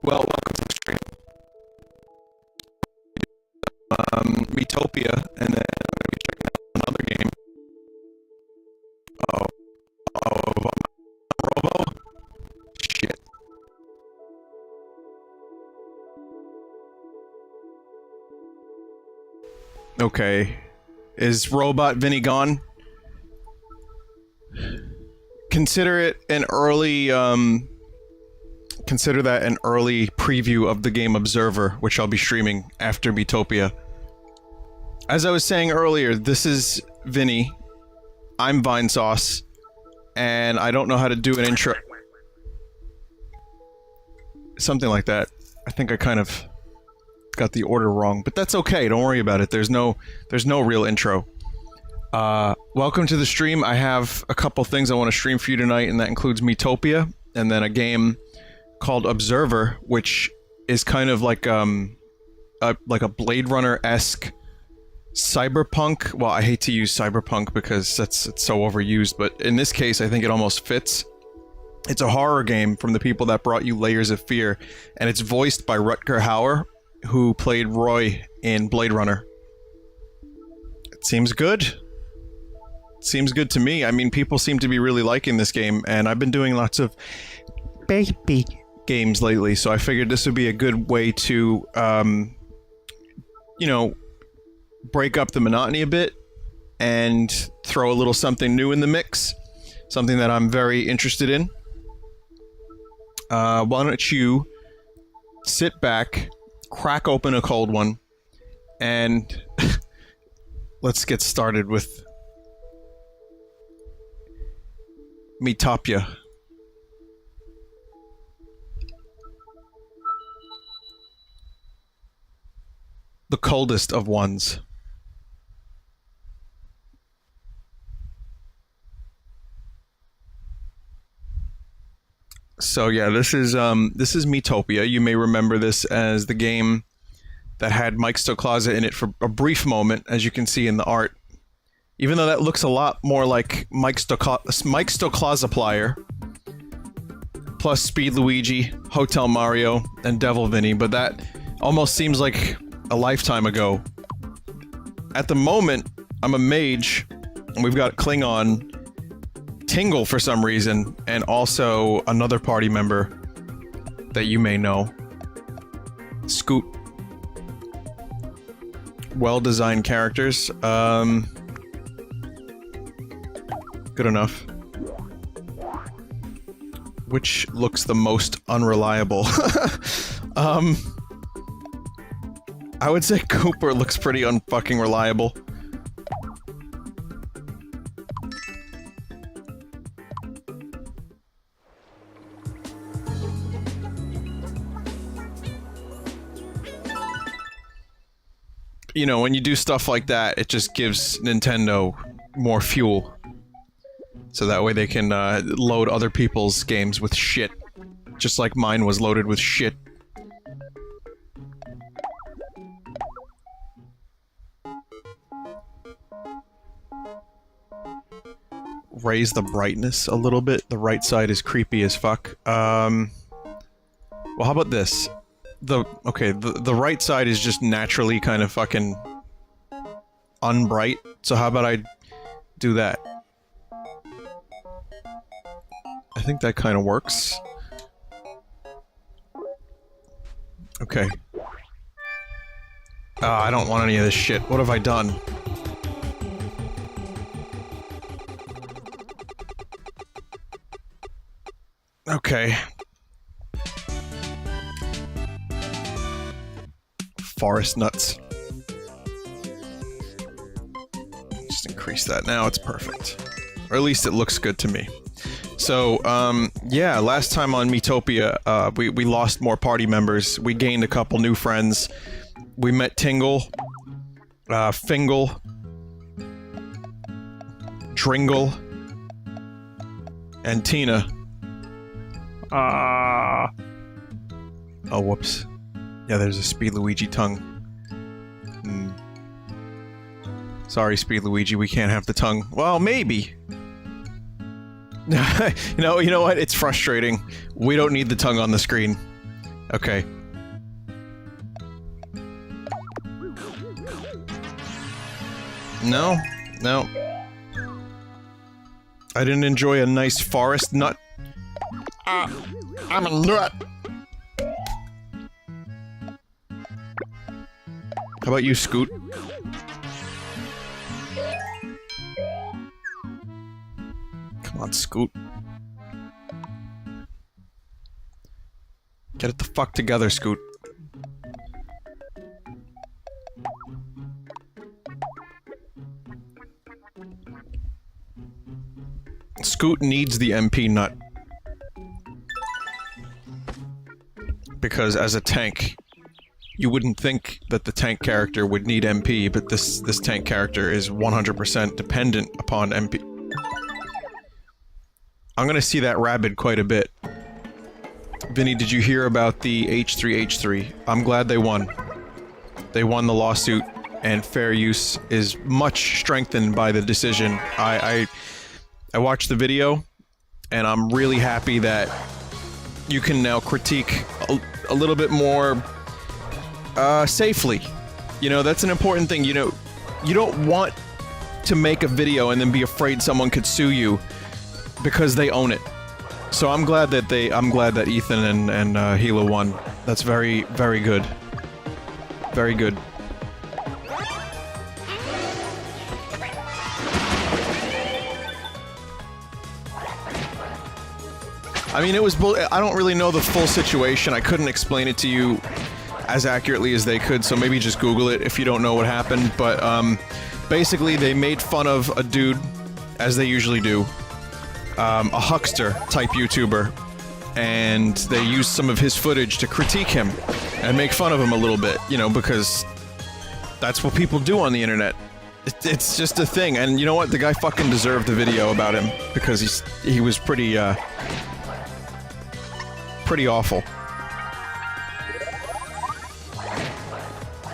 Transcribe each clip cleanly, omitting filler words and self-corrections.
Well, welcome to the stream. Miitopia, and then I'm going to be checking out another game. Robo? Shit. Okay. Is Robot Vinny gone? Consider it an early, consider that an early preview of the game Observer, which I'll be streaming after Miitopia. As I was saying earlier, this is Vinny. I'm Vinesauce, and I don't know how to do an intro. Something like that. I think I kind of got the order wrong, but that's okay. Don't worry about it. There's no real intro. Welcome to the stream. I have a couple things I want to stream for you tonight, and that includes Miitopia, and then a game called Observer, which is kind of like a Blade Runner-esque cyberpunk. Well, I hate to use cyberpunk because it's so overused, but in this case, I think it almost fits. It's a horror game from the people that brought you Layers of Fear, and it's voiced by Rutger Hauer, who played Roy in Blade Runner. It seems good. Seems good to me. I mean, people seem to be really liking this game, and I've been doing lots of baby games lately, so I figured this would be a good way to, you know, break up the monotony a bit and throw a little something new in the mix. Something that I'm very interested in. Why don't you sit back, crack open a cold one, and let's get started with Miitopia. The coldest of ones. So yeah, this is Miitopia. You may remember this as the game that had Mike Stoklasa in it for a brief moment, as you can see in the art. Even though that looks a lot more like Mike Stoklasa Plier, plus Speed Luigi, Hotel Mario, and Devil Vinny, but that almost seems like a lifetime ago. At the moment, I'm a mage, and we've got Klingon, Tingle for some reason, and also another party member that you may know. Scoot. Well-designed characters. Good enough. Which looks the most unreliable? I would say Cooper looks pretty unfucking reliable. You know, when you do stuff like that, it just gives Nintendo more fuel. So that way they can load other people's games with shit. Just like mine was loaded with shit. Raise the brightness a little bit. The right side is creepy as fuck. Well, how about this? The right side is just naturally kind of fucking unbright. So how about I do that? I think that kind of works. Okay. I don't want any of this shit. What have I done? Okay. Forest nuts. Just increase that now, it's perfect. Or at least it looks good to me. So, yeah, last time on Miitopia, we lost more party members. We gained a couple new friends. We met Tingle, Fingle, Dringle, and Tina. Oh, whoops. Yeah, there's a Speed Luigi tongue. Sorry, Speed Luigi, we can't have the tongue. Well, maybe. You know what? It's frustrating. We don't need the tongue on the screen. Okay. No, no. I didn't enjoy a nice forest nut. I'm a nut. How about you, Scoot? Come on, Scoot. Get it the fuck together, Scoot. Scoot needs the MP nut. Because as a tank, you wouldn't think that the tank character would need MP, but this tank character is 100% dependent upon MP. I'm gonna see that rabid quite a bit. Vinny, did you hear about the H3H3? I'm glad they won. They won the lawsuit, and fair use is much strengthened by the decision. I watched the video, and I'm really happy that you can now critique a little bit more safely. You know, that's an important thing. You know, you don't want to make a video and then be afraid someone could sue you because they own it. So I'm glad that Ethan and Hila won. That's very, very good. Very good. I mean, it was I don't really know the full situation. I couldn't explain it to you as accurately as they could, so maybe just Google it if you don't know what happened. But, basically, they made fun of a dude, as they usually do. A huckster-type YouTuber. And they used some of his footage to critique him and make fun of him a little bit, you know, because that's what people do on the internet. It's just a thing, and you know what? The guy fucking deserved the video about him, because he was pretty awful.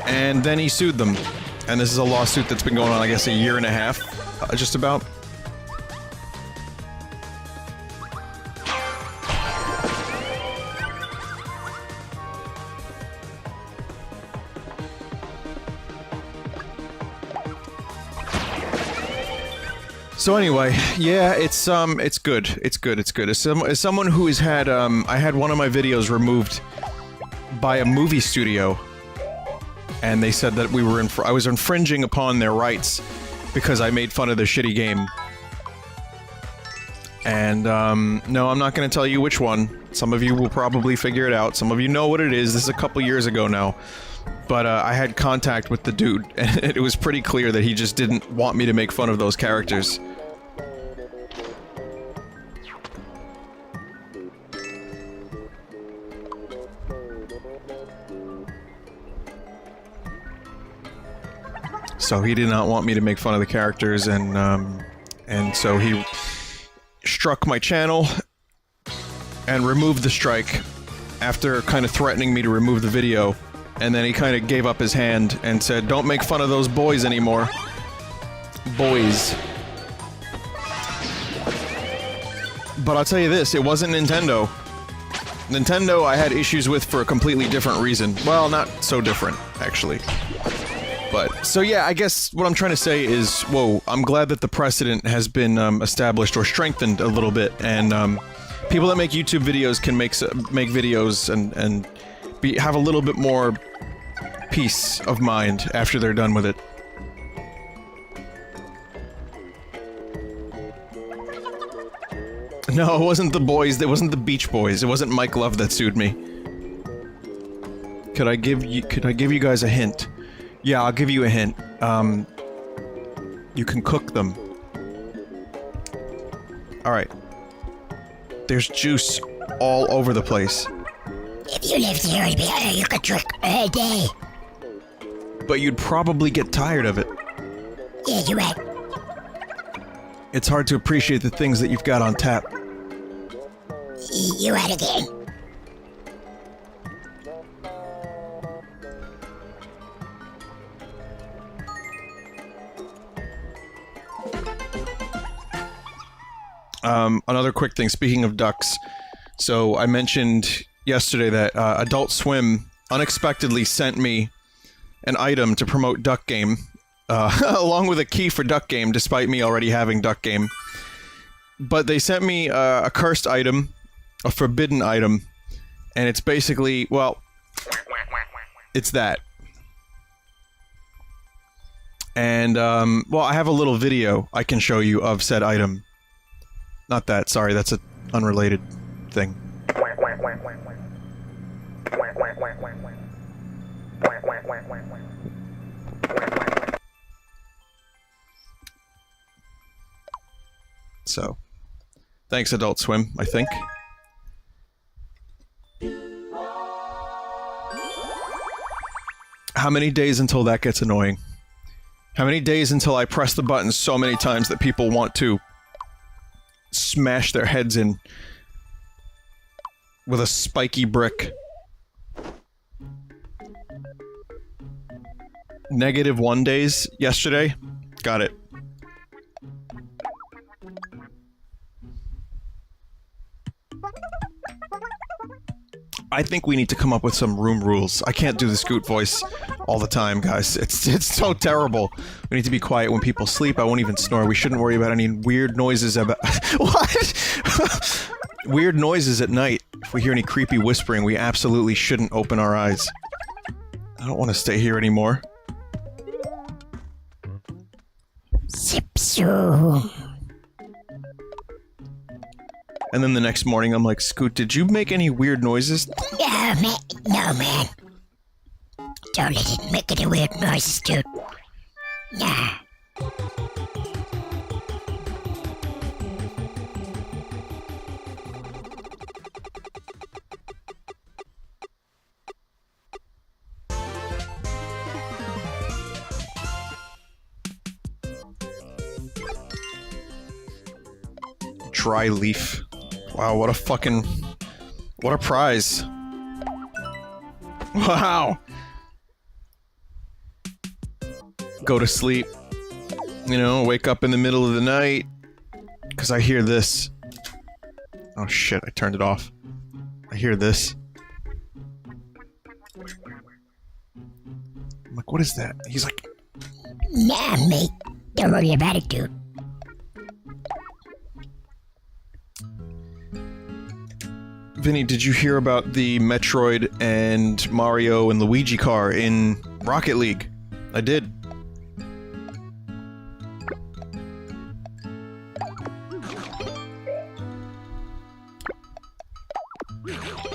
And then he sued them. And this is a lawsuit that's been going on, I guess, a year and a half, just about. So anyway, yeah, it's good. It's good. As someone who has had, I had one of my videos removed by a movie studio, and they said that I was infringing upon their rights because I made fun of their shitty game. And, no, I'm not gonna tell you which one. Some of you will probably figure it out. Some of you know what it is. This is a couple years ago now. But, I had contact with the dude, and it was pretty clear that he just didn't want me to make fun of those characters. So he did not want me to make fun of the characters, and so he struck my channel and removed the strike after kind of threatening me to remove the video. And then he kind of gave up his hand and said, "Don't make fun of those boys anymore." Boys. But I'll tell you this, it wasn't Nintendo. Nintendo I had issues with for a completely different reason. Well, not so different, actually. But, so yeah, I guess what I'm trying to say is, whoa, I'm glad that the precedent has been established or strengthened a little bit, and people that make YouTube videos can make videos and have a little bit more peace of mind after they're done with it. No, it wasn't the boys, it wasn't the Beach Boys, it wasn't Mike Love that sued me. Could I give you guys a hint? Yeah, I'll give you a hint. You can cook them. Alright. There's juice all over the place. If you lived here, you could drink all day. But you'd probably get tired of it. Yeah, you're right. It's hard to appreciate the things that you've got on tap. You're right again. Another quick thing, speaking of ducks. So, I mentioned, yesterday that Adult Swim unexpectedly sent me an item to promote Duck Game, along with a key for Duck Game, despite me already having Duck Game. But they sent me a cursed item, a forbidden item, and it's basically, well, it's that. And, well, I have a little video I can show you of said item. Not that, sorry, that's an unrelated thing. So, thanks Adult Swim, I think. How many days until that gets annoying? How many days until I press the button so many times that people want to smash their heads in with a spiky brick? -1 days yesterday? Got it. I think we need to come up with some room rules. I can't do the Scoot voice all the time, guys. It's so terrible. We need to be quiet when people sleep. I won't even snore. We shouldn't worry about any weird noises about- What?! Weird noises at night. If we hear any creepy whispering, we absolutely shouldn't open our eyes. I don't want to stay here anymore. Zip-zoom. And then the next morning, I'm like, Scoot, did you make any weird noises? Yeah, man. No, man. Totally didn't make any weird noises, dude. Nah. Dry leaf. Wow, what a fucking... what a prize. Wow! Go to sleep. You know, wake up in the middle of the night. Because I hear this. Oh shit, I turned it off. I hear this. I'm like, what is that? He's like... Nah, mate. Don't worry about it, dude. Vinny, did you hear about the Metroid and Mario and Luigi car in Rocket League? I did.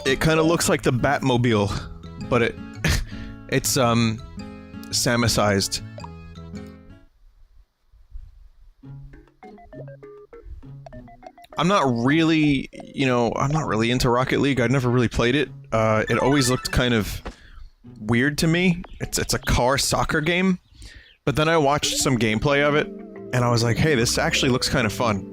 It kind of looks like the Batmobile, but it's Samusized. I'm not really, you know, I'm not really into Rocket League. I've never really played it. It always looked kind of weird to me. It's a car soccer game. But then I watched some gameplay of it, and I was like, hey, this actually looks kind of fun.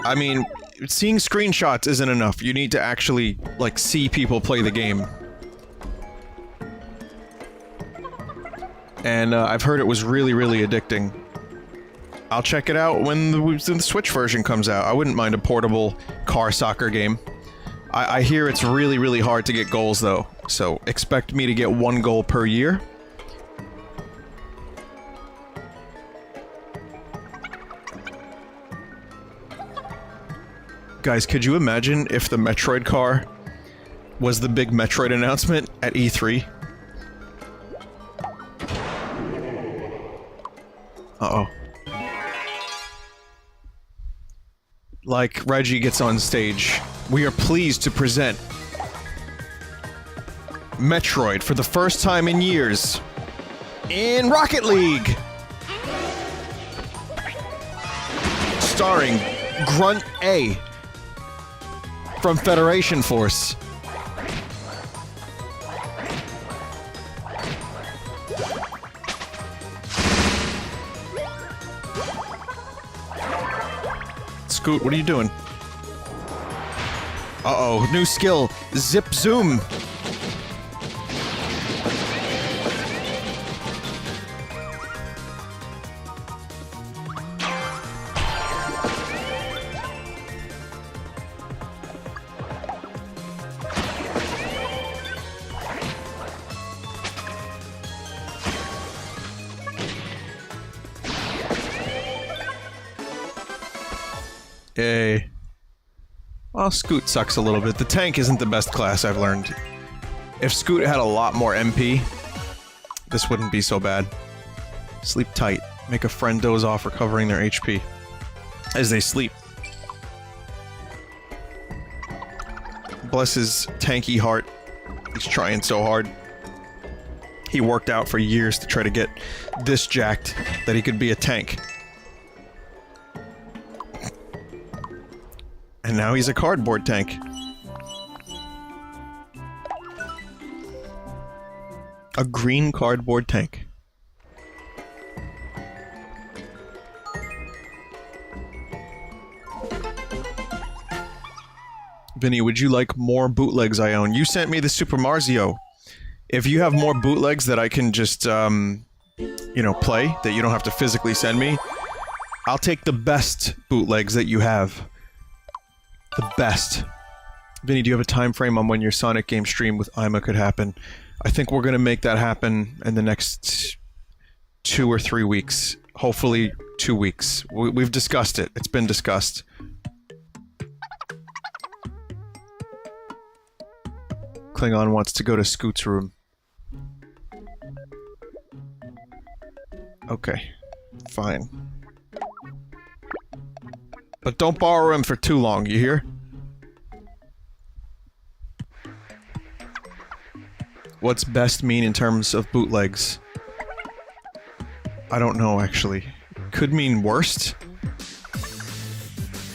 I mean, seeing screenshots isn't enough. You need to actually, like, see people play the game. And I've heard it was really, really addicting. I'll check it out when the Switch version comes out. I wouldn't mind a portable car soccer game. I hear it's really, really hard to get goals, though. So, expect me to get 1 goal per year. Guys, could you imagine if the Metroid car was the big Metroid announcement at E3? Uh-oh. Like, Reggie gets on stage. We are pleased to present Metroid for the first time in years in Rocket League! Starring Grunt A from Federation Force. Scoot, what are you doing? Uh-oh, new skill, Zip Zoom. Yay. Well, Scoot sucks a little bit. The tank isn't the best class, I've learned. If Scoot had a lot more MP, this wouldn't be so bad. Sleep tight. Make a friend doze off, recovering their HP as they sleep. Bless his tanky heart. He's trying so hard. He worked out for years to try to get this jacked that he could be a tank. And now he's a cardboard tank. A green cardboard tank. Vinny, would you like more bootlegs I own? You sent me the Super Mario. If you have more bootlegs that I can just, you know, play, that you don't have to physically send me, I'll take the best bootlegs that you have. The best. Vinny, do you have a time frame on when your Sonic game stream with Ima could happen? I think we're gonna make that happen in the next 2 or 3 weeks. Hopefully 2 weeks. We've discussed it. It's been discussed. Klingon wants to go to Scoot's room. Okay. Fine. But don't borrow him for too long, you hear? What's best mean in terms of bootlegs? I don't know, actually. Could mean worst?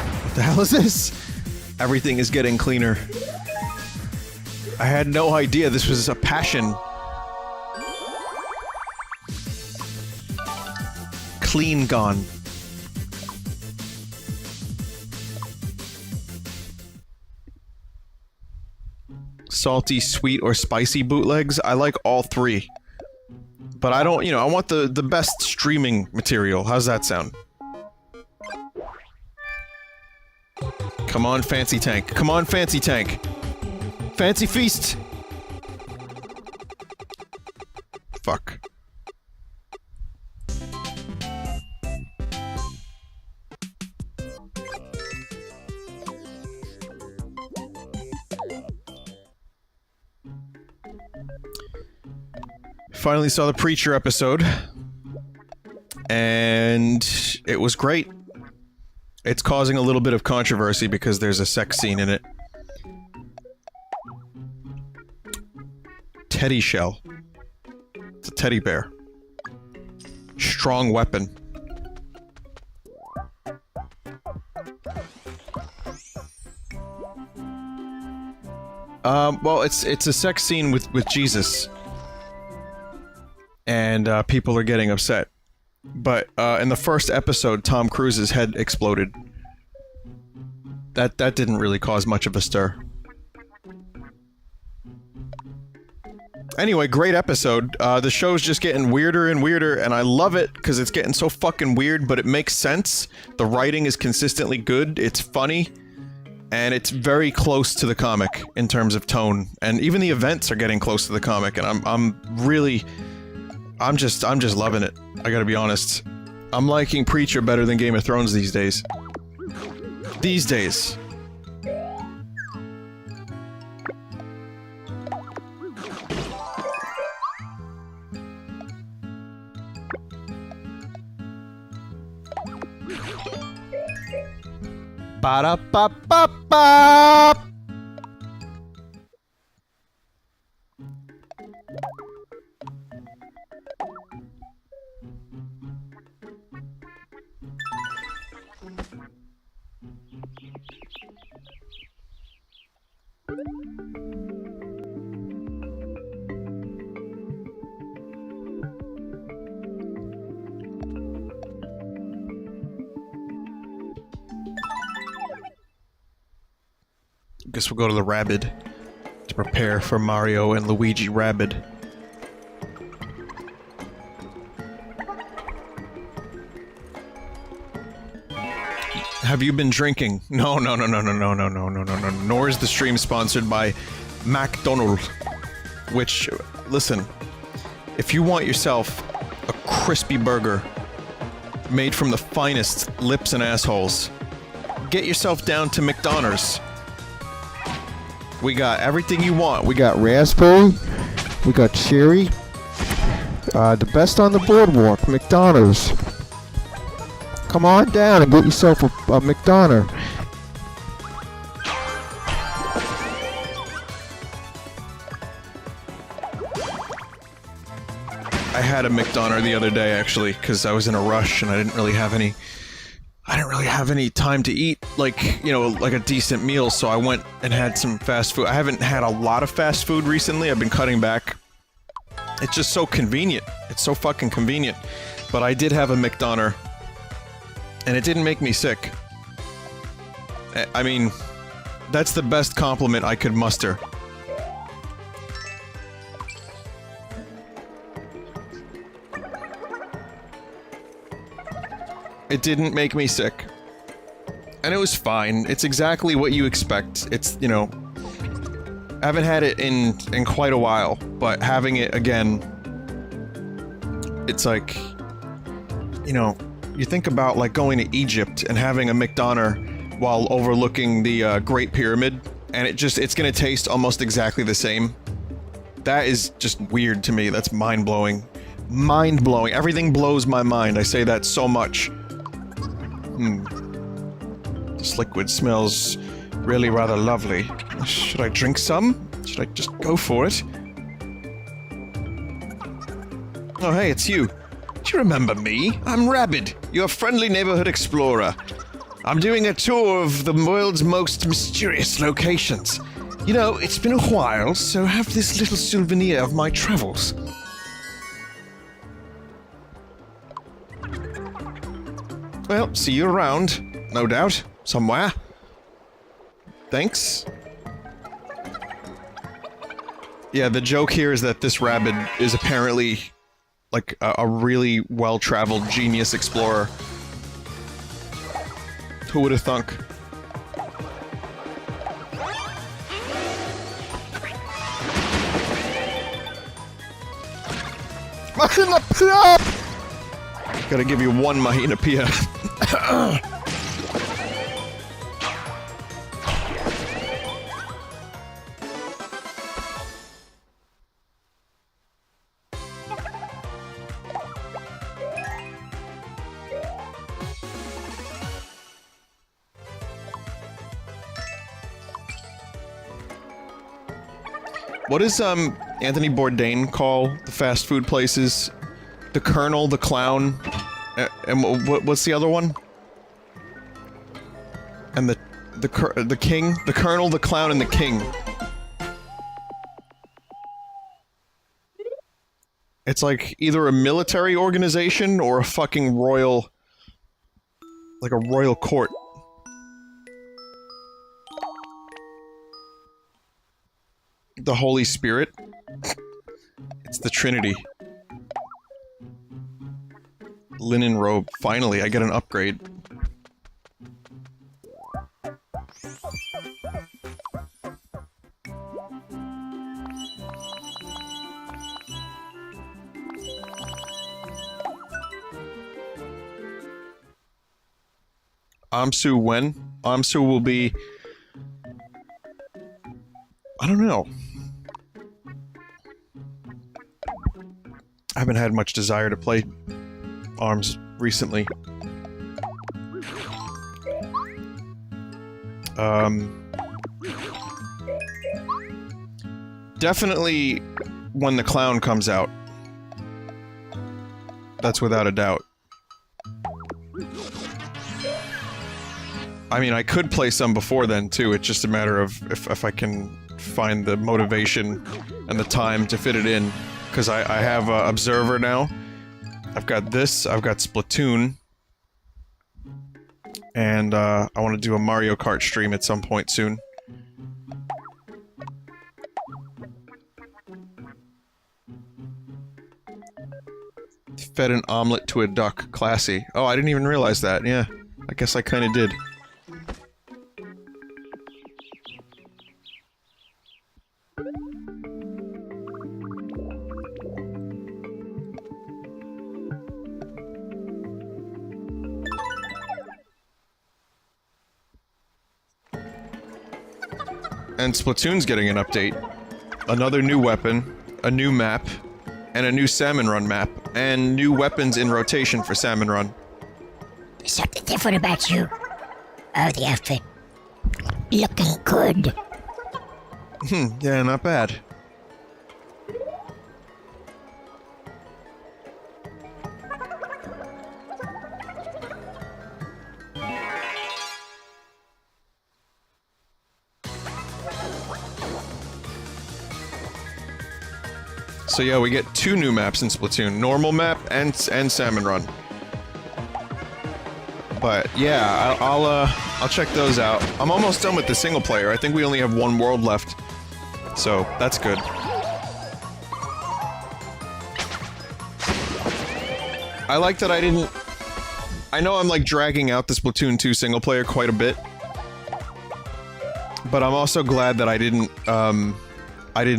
What the hell is this? Everything is getting cleaner. I had no idea this was a passion. Clean gone. Salty, sweet, or spicy bootlegs? I like all three. But I don't, you know, I want the best streaming material. How's that sound? Come on, Fancy Tank. Come on, Fancy Tank. Fancy Feast! Fuck. Finally saw the Preacher episode. And it was great. It's causing a little bit of controversy because there's a sex scene in it. Teddy shell. It's a teddy bear. Strong weapon. Well, it's a sex scene with Jesus. And, people are getting upset. But, in the first episode, Tom Cruise's head exploded. That didn't really cause much of a stir. Anyway, great episode. The show's just getting weirder and weirder, and I love it, because it's getting so fucking weird, but it makes sense. The writing is consistently good, it's funny, and it's very close to the comic in terms of tone. And even the events are getting close to the comic, and I'm just loving it. I gotta be honest. I'm liking Preacher better than Game of Thrones these days. These days. Ba-da-ba-ba-ba! Guess we'll go to the Rabid to prepare for Mario and Luigi Rabid. Have you been drinking? No. Nor is the stream sponsored by McDonald's. Which, listen, if you want yourself a crispy burger made from the finest lips and assholes, get yourself down to McDonald's. We got everything you want. We got raspberry. We got cherry. The best on the boardwalk, McDonald's. Come on down and get yourself a McDonald's. I had a McDonald's the other day, actually, because I was in a rush and I didn't really have any time to eat, like, you know, like a decent meal, so I went and had some fast food. I haven't had a lot of fast food recently. I've been cutting back. It's just so convenient. It's so fucking convenient. But I did have a McDonald's, and it didn't make me sick. I mean, that's the best compliment I could muster. It didn't make me sick. And it was fine. It's exactly what you expect. It's, you know... I haven't had it in quite a while, but having it again... It's like... You know, you think about, like, going to Egypt and having a McDonald's while overlooking the, Great Pyramid, and it's gonna taste almost exactly the same. That is just weird to me. That's mind-blowing. Mind-blowing. Everything blows my mind. I say that so much. This liquid smells really rather lovely. Should I drink some? Should I just go for it? Oh, hey, it's you. Do you remember me? I'm Rabbit, your friendly neighborhood explorer. I'm doing a tour of the world's most mysterious locations. You know, it's been a while, so have this little souvenir of my travels. Well, see you around, no doubt, somewhere. Thanks. Yeah, the joke here is that this rabbit is apparently, like, a really well-traveled genius explorer. Who would have thunk? Miitopia! Gotta give you one Miitopia. What does, Anthony Bourdain call the fast food places? The Colonel, the Clown, and what's the other one? And the King? The Colonel, the Clown, and the King. It's like either a military organization or a fucking royal... like a royal court. The Holy Spirit? It's the Trinity. Linen robe. Finally, I get an upgrade. Amsu when? Amsu will be... I don't know. I haven't had much desire to play ARMS recently. Definitely when the Clown comes out. That's without a doubt. I mean, I could play some before then, too. It's just a matter of if I can find the motivation and the time to fit it in. Because I have Observer now. I've got this, I've got Splatoon. And, I want to do a Mario Kart stream at some point soon. Fed an omelet to a duck. Classy. Oh, I didn't even realize that. Yeah. I guess I kinda did. and Splatoon's getting an update. Another new weapon, a new map, and a new Salmon Run map, and new weapons in rotation for Salmon Run. There's something different about you. Oh, the outfit. Looking good. Yeah, not bad. So yeah, we get 2 new maps in Splatoon. Normal map and Salmon Run. But yeah, I'll check those out. I'm almost done with the single player. I think we only have 1 world left. So, that's good. I like that I didn't... I know I'm like dragging out the Splatoon 2 single player quite a bit. But I'm also glad that I didn't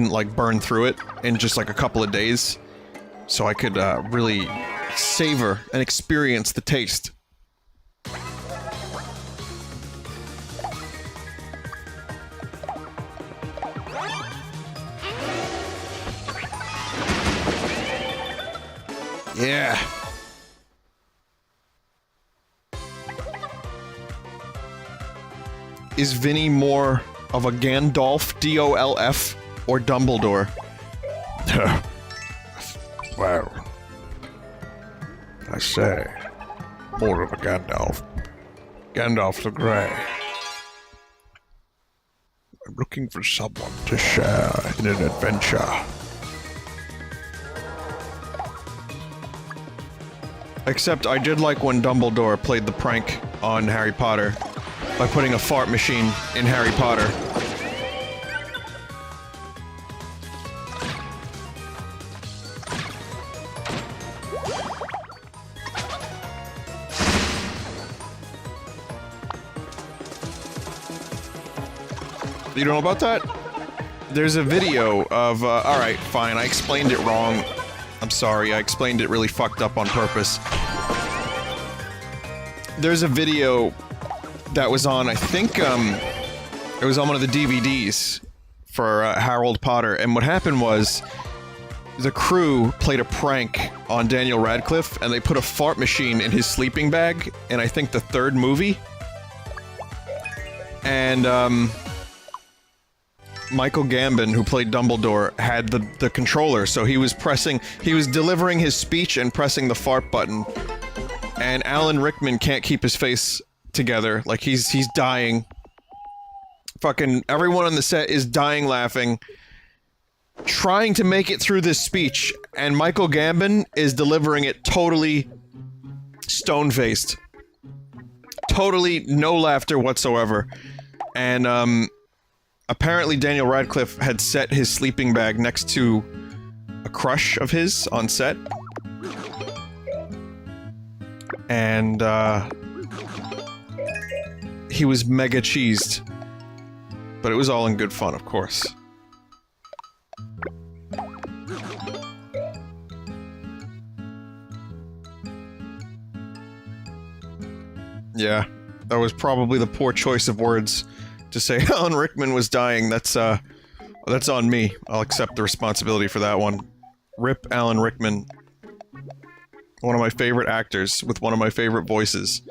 like burn through it in just like a couple of days. So I could really savor and experience the taste. Yeah. Is Vinny more of a Gandalf, D-O-L-F, or Dumbledore? Well, I say, more of a Gandalf. Gandalf the Grey. I'm looking for someone to share in an adventure. Except I did like when Dumbledore played the prank on Harry Potter by putting a fart machine in Harry Potter. You don't know about that? There's a video of, alright, fine, I explained it wrong. I'm sorry, I explained it really fucked up on purpose. There's a video that was on, I think, it was on one of the DVDs for Harold Potter, and what happened was the crew played a prank on Daniel Radcliffe, and they put a fart machine in his sleeping bag in, I think, the 3rd movie. And, Michael Gambon, who played Dumbledore, had the controller, so he was delivering his speech and pressing the fart button. And Alan Rickman can't keep his face together, like he's dying. Fucking everyone on the set is dying laughing, trying to make it through this speech, and Michael Gambon is delivering it totally stone-faced. Totally no laughter whatsoever. And, apparently Daniel Radcliffe had set his sleeping bag next to a crush of his on set. And, he was mega cheesed. But it was all in good fun, of course. Yeah, that was probably the poor choice of words. To say Alan Rickman was dying, that's on me. I'll accept the responsibility for that one. Rip Alan Rickman. One of my favorite actors, with one of my favorite voices.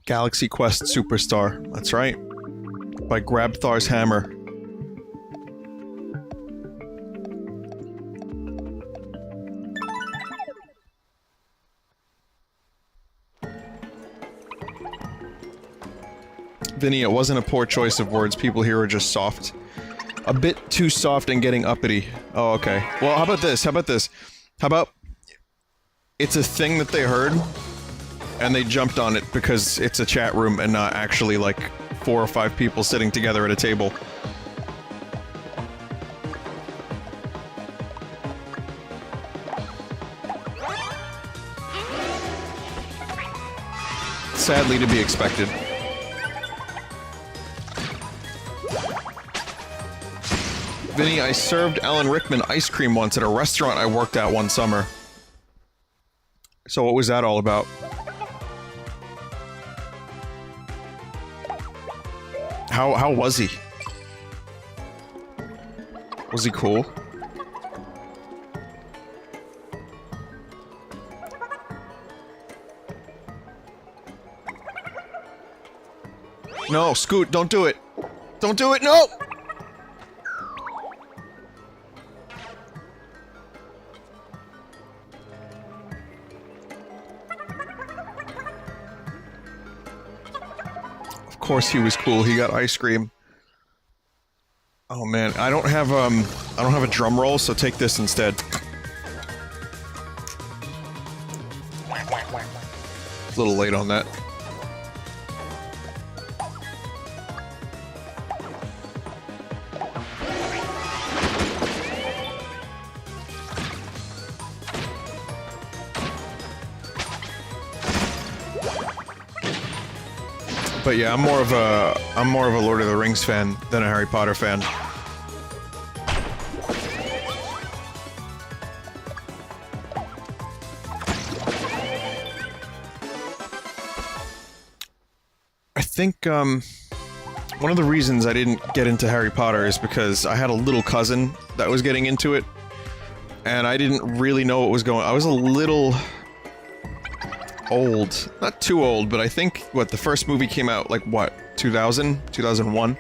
Galaxy Quest Superstar, that's right. By Grabthar's Hammer. Vinny, it wasn't a poor choice of words. People here are just soft. A bit too soft and getting uppity. Oh, okay. Well, how about this? How about this? How about... It's a thing that they heard, and they jumped on it because it's a chat room and not actually, like, 4 or 5 people sitting together at a table. Sadly to be expected. Vinny, I served Alan Rickman ice cream once at a restaurant I worked at one summer. So what was that all about? How was he? Was he cool? No, Scoot, don't do it! Don't do it, no! Of course he was cool, he got ice cream. Oh man, I don't have a drum roll, so take this instead. A little late on that. But yeah, I'm more of a Lord of the Rings fan than a Harry Potter fan. I think one of the reasons I didn't get into Harry Potter is because I had a little cousin that was getting into it, and I didn't really know what was going on. I was a little old. Not too old, but I think, what, the first movie came out, like, what, 2000? 2001?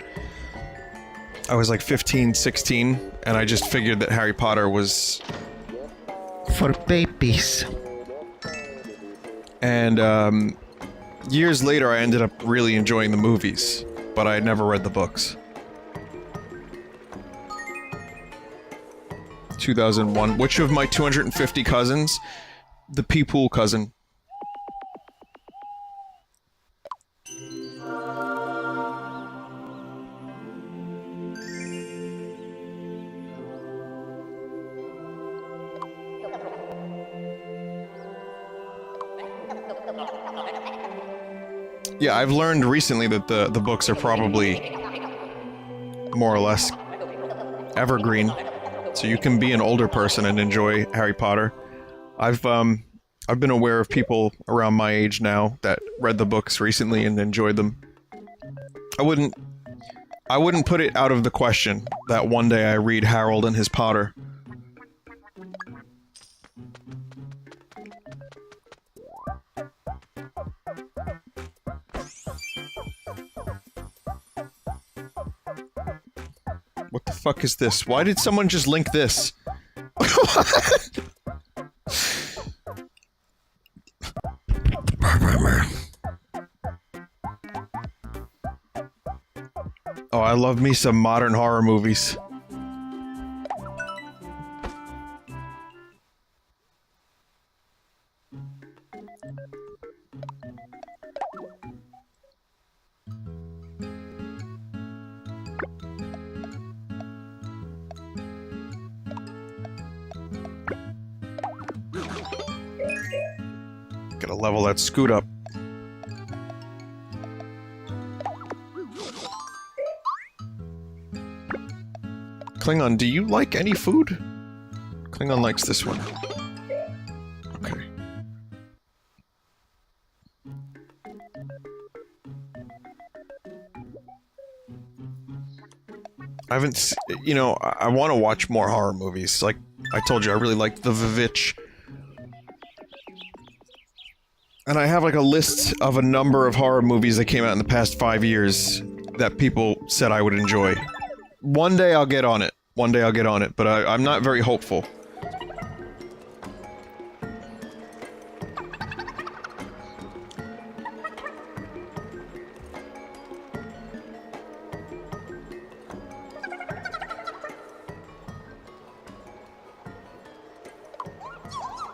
I was like 15, 16, and I just figured that Harry Potter was for babies. And, years later I ended up really enjoying the movies, but I had never read the books. 2001. Which of my 250 cousins? The Peepool cousin. Yeah, I've learned recently that the books are probably more or less evergreen, so you can be an older person and enjoy Harry Potter. I've been aware of people around my age now that read the books recently and enjoyed them. I wouldn't put it out of the question that one day I read Harold and his Potter. What the fuck is this? Why did someone just link this? Oh, I love me some modern horror movies. Gotta level that Scoot up. Klingon, do you like any food? Klingon likes this one. Okay. I haven't you know, I want to watch more horror movies. Like I told you, I really liked the Vivitch. And I have like a list of a number of horror movies that came out in the past 5 years that people said I would enjoy. One day I'll get on it. One day I'll get on it, but I'm not very hopeful.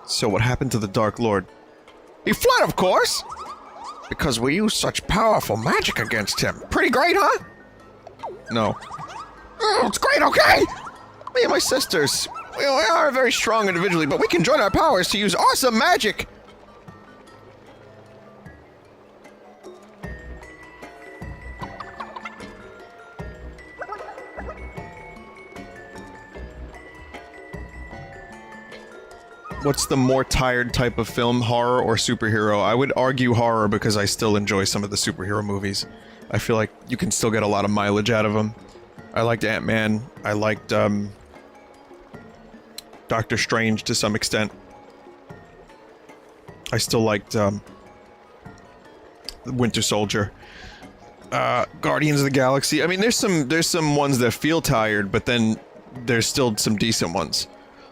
So what happened to the Dark Lord? He fled, of course! Because we used such powerful magic against him. Pretty great, huh? No. Oh, it's great, okay? Me and my sisters, we are very strong individually, but we can join our powers to use awesome magic! what's the more tired type of film, horror or superhero? I would argue horror because I still enjoy some of the superhero movies. I feel like you can still get a lot of mileage out of them. I liked Ant-Man. I liked, Doctor Strange to some extent. I still liked, Winter Soldier. Guardians of the Galaxy. I mean, there's some ones that feel tired, but then there's still some decent ones.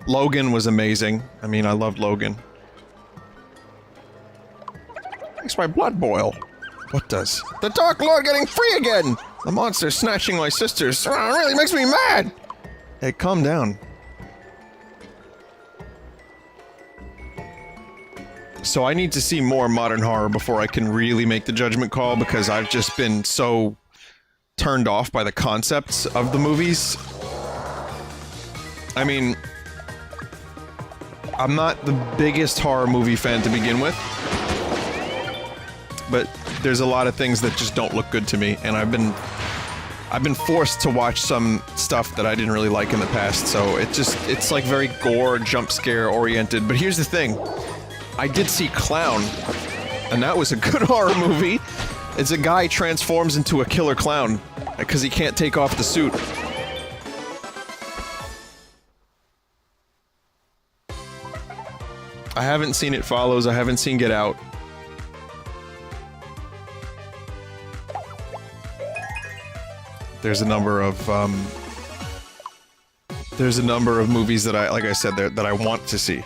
Logan was amazing. I mean, I loved Logan. Makes my blood boil. What does? The Dark Lord getting free again! The monster snatching my sisters. It really makes me mad! Hey, calm down. So I need to see more modern horror before I can really make the judgment call, because I've just been so turned off by the concepts of the movies. I mean, I'm not the biggest horror movie fan to begin with, but there's a lot of things that just don't look good to me, and I've been forced to watch some stuff that I didn't really like in the past, so it's like very gore, jump scare oriented. But here's the thing. I did see Clown, and that was a good horror movie. It's a guy transforms into a killer clown because he can't take off the suit. I haven't seen It Follows. I haven't seen Get Out. There's a number of movies that like I said, that I want to see.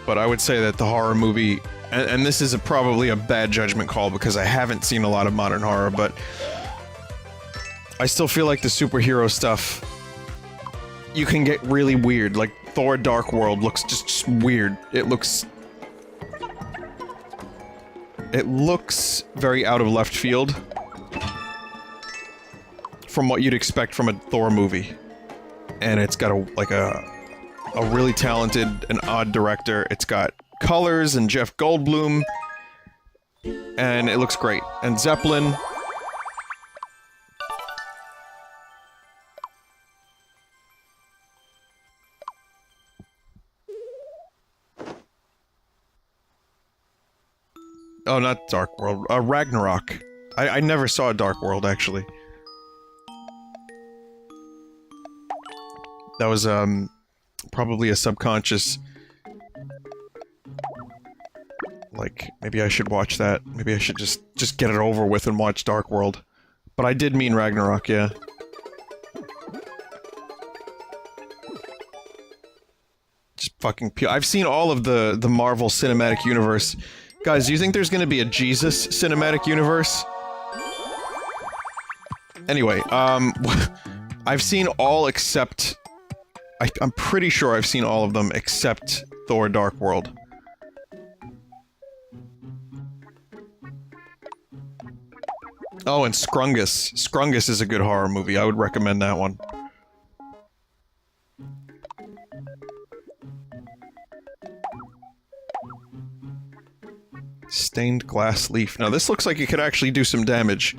But I would say that the horror movie, and this is probably a bad judgment call because I haven't seen a lot of modern horror, but I still feel like the superhero stuff, you can get really weird. Like Thor: Dark World looks just weird. It looks very out of left field from what you'd expect from a Thor movie. And it's got a really talented and odd director. It's got colors and Jeff Goldblum, and it looks great. And Zeppelin. Oh, not Dark World. Ragnarok. I never saw Dark World, actually. That was, probably a subconscious... Like, maybe I should watch that. Maybe I should just get it over with and watch Dark World. But I did mean Ragnarok, yeah. Just fucking I've seen all of the Marvel Cinematic Universe. Guys, do you think there's gonna be a Jesus Cinematic Universe? Anyway, I've seen all except... I'm pretty sure I've seen all of them except Thor: Dark World. Oh, and Scrungus. Scrungus is a good horror movie. I would recommend that one. Stained glass leaf. Now this looks like it could actually do some damage.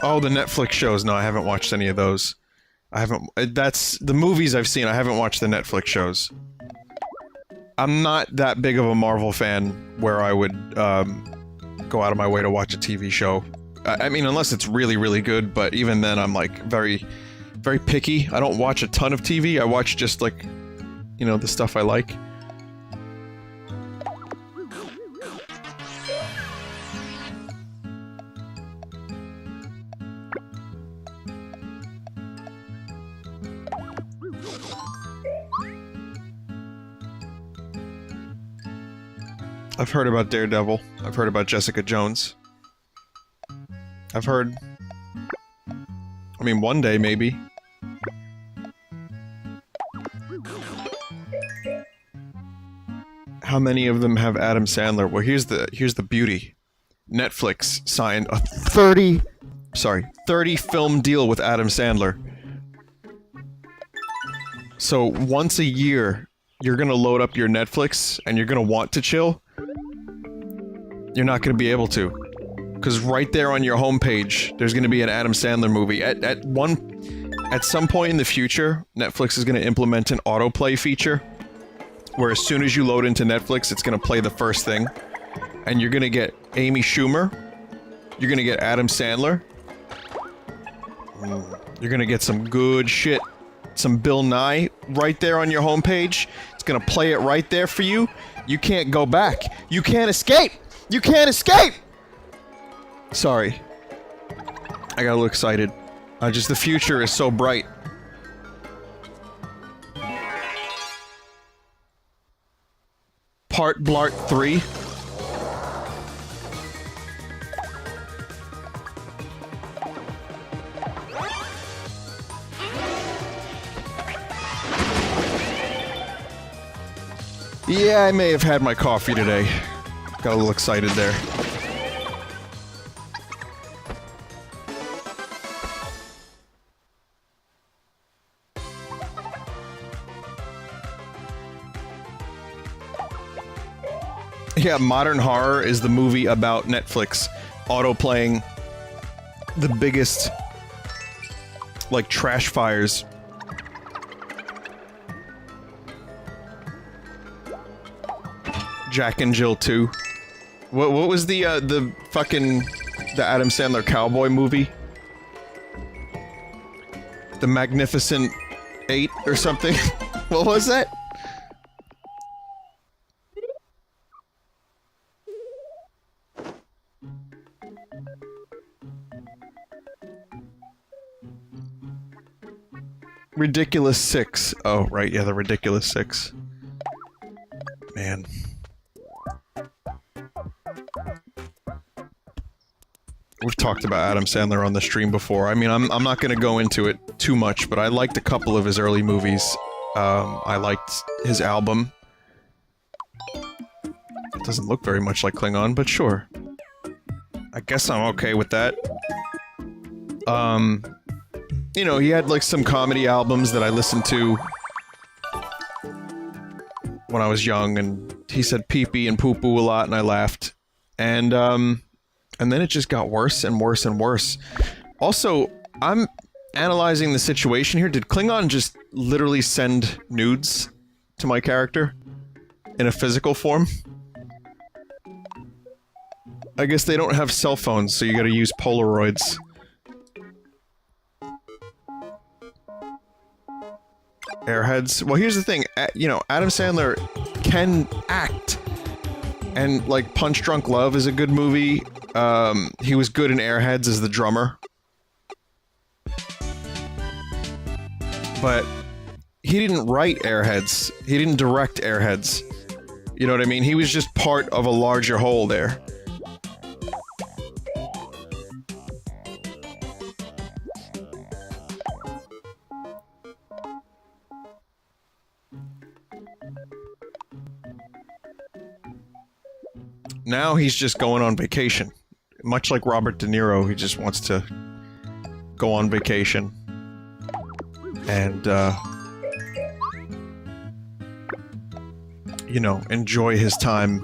Oh, the Netflix shows. No, I haven't watched any of those. I haven't... That's... The movies I've seen, I haven't watched the Netflix shows. I'm not that big of a Marvel fan where I would, go out of my way to watch a TV show. I mean, unless it's really, really good, but even then I'm, like, very, very picky. I don't watch a ton of TV, I watch just, like, you know, the stuff I like. I've heard about Daredevil. I've heard about Jessica Jones. I've heard... I mean, one day, maybe. How many of them have Adam Sandler? Well, here's the beauty. Netflix signed a 30 film deal with Adam Sandler. So, once a year, you're gonna load up your Netflix and you're gonna want to chill, you're not gonna be able to. Because right there on your homepage, there's gonna be an Adam Sandler movie. At some point in the future, Netflix is gonna implement an autoplay feature, where as soon as you load into Netflix, it's gonna play the first thing. And you're gonna get Amy Schumer, you're gonna get Adam Sandler, you're gonna get some good shit. Some Bill Nye right there on your homepage. It's gonna play it right there for you. You can't go back. You can't escape! You can't escape! Sorry. I got a little excited. The future is so bright. Part Blart 3. Yeah, I may have had my coffee today. Got a little excited there. Yeah, Modern Horror is the movie about Netflix auto-playing the biggest, like, trash fires. Jack and Jill 2. What was the Adam Sandler cowboy movie? The Magnificent Eight or something? What was that? Ridiculous Six. Oh, right, yeah, the Ridiculous Six. Man. We've talked about Adam Sandler on the stream before. I mean, I'm not gonna go into it too much, but I liked a couple of his early movies. I liked his album. It doesn't look very much like Klingon, but sure. I guess I'm okay with that. You know, he had like some comedy albums that I listened to when I was young, and he said pee-pee and poo-poo a lot, and I laughed. And then it just got worse and worse and worse. Also, I'm analyzing the situation here. Did Klingon just literally send nudes to my character? In a physical form? I guess they don't have cell phones, so you gotta use Polaroids. Airheads. Well, here's the thing. You know, Adam Sandler can act. And, like, Punch Drunk Love is a good movie. He was good in Airheads as the drummer. But he didn't write Airheads. He didn't direct Airheads. You know what I mean? He was just part of a larger whole there. Now he's just going on vacation. Much like Robert De Niro, he just wants to go on vacation. And, you know, enjoy his time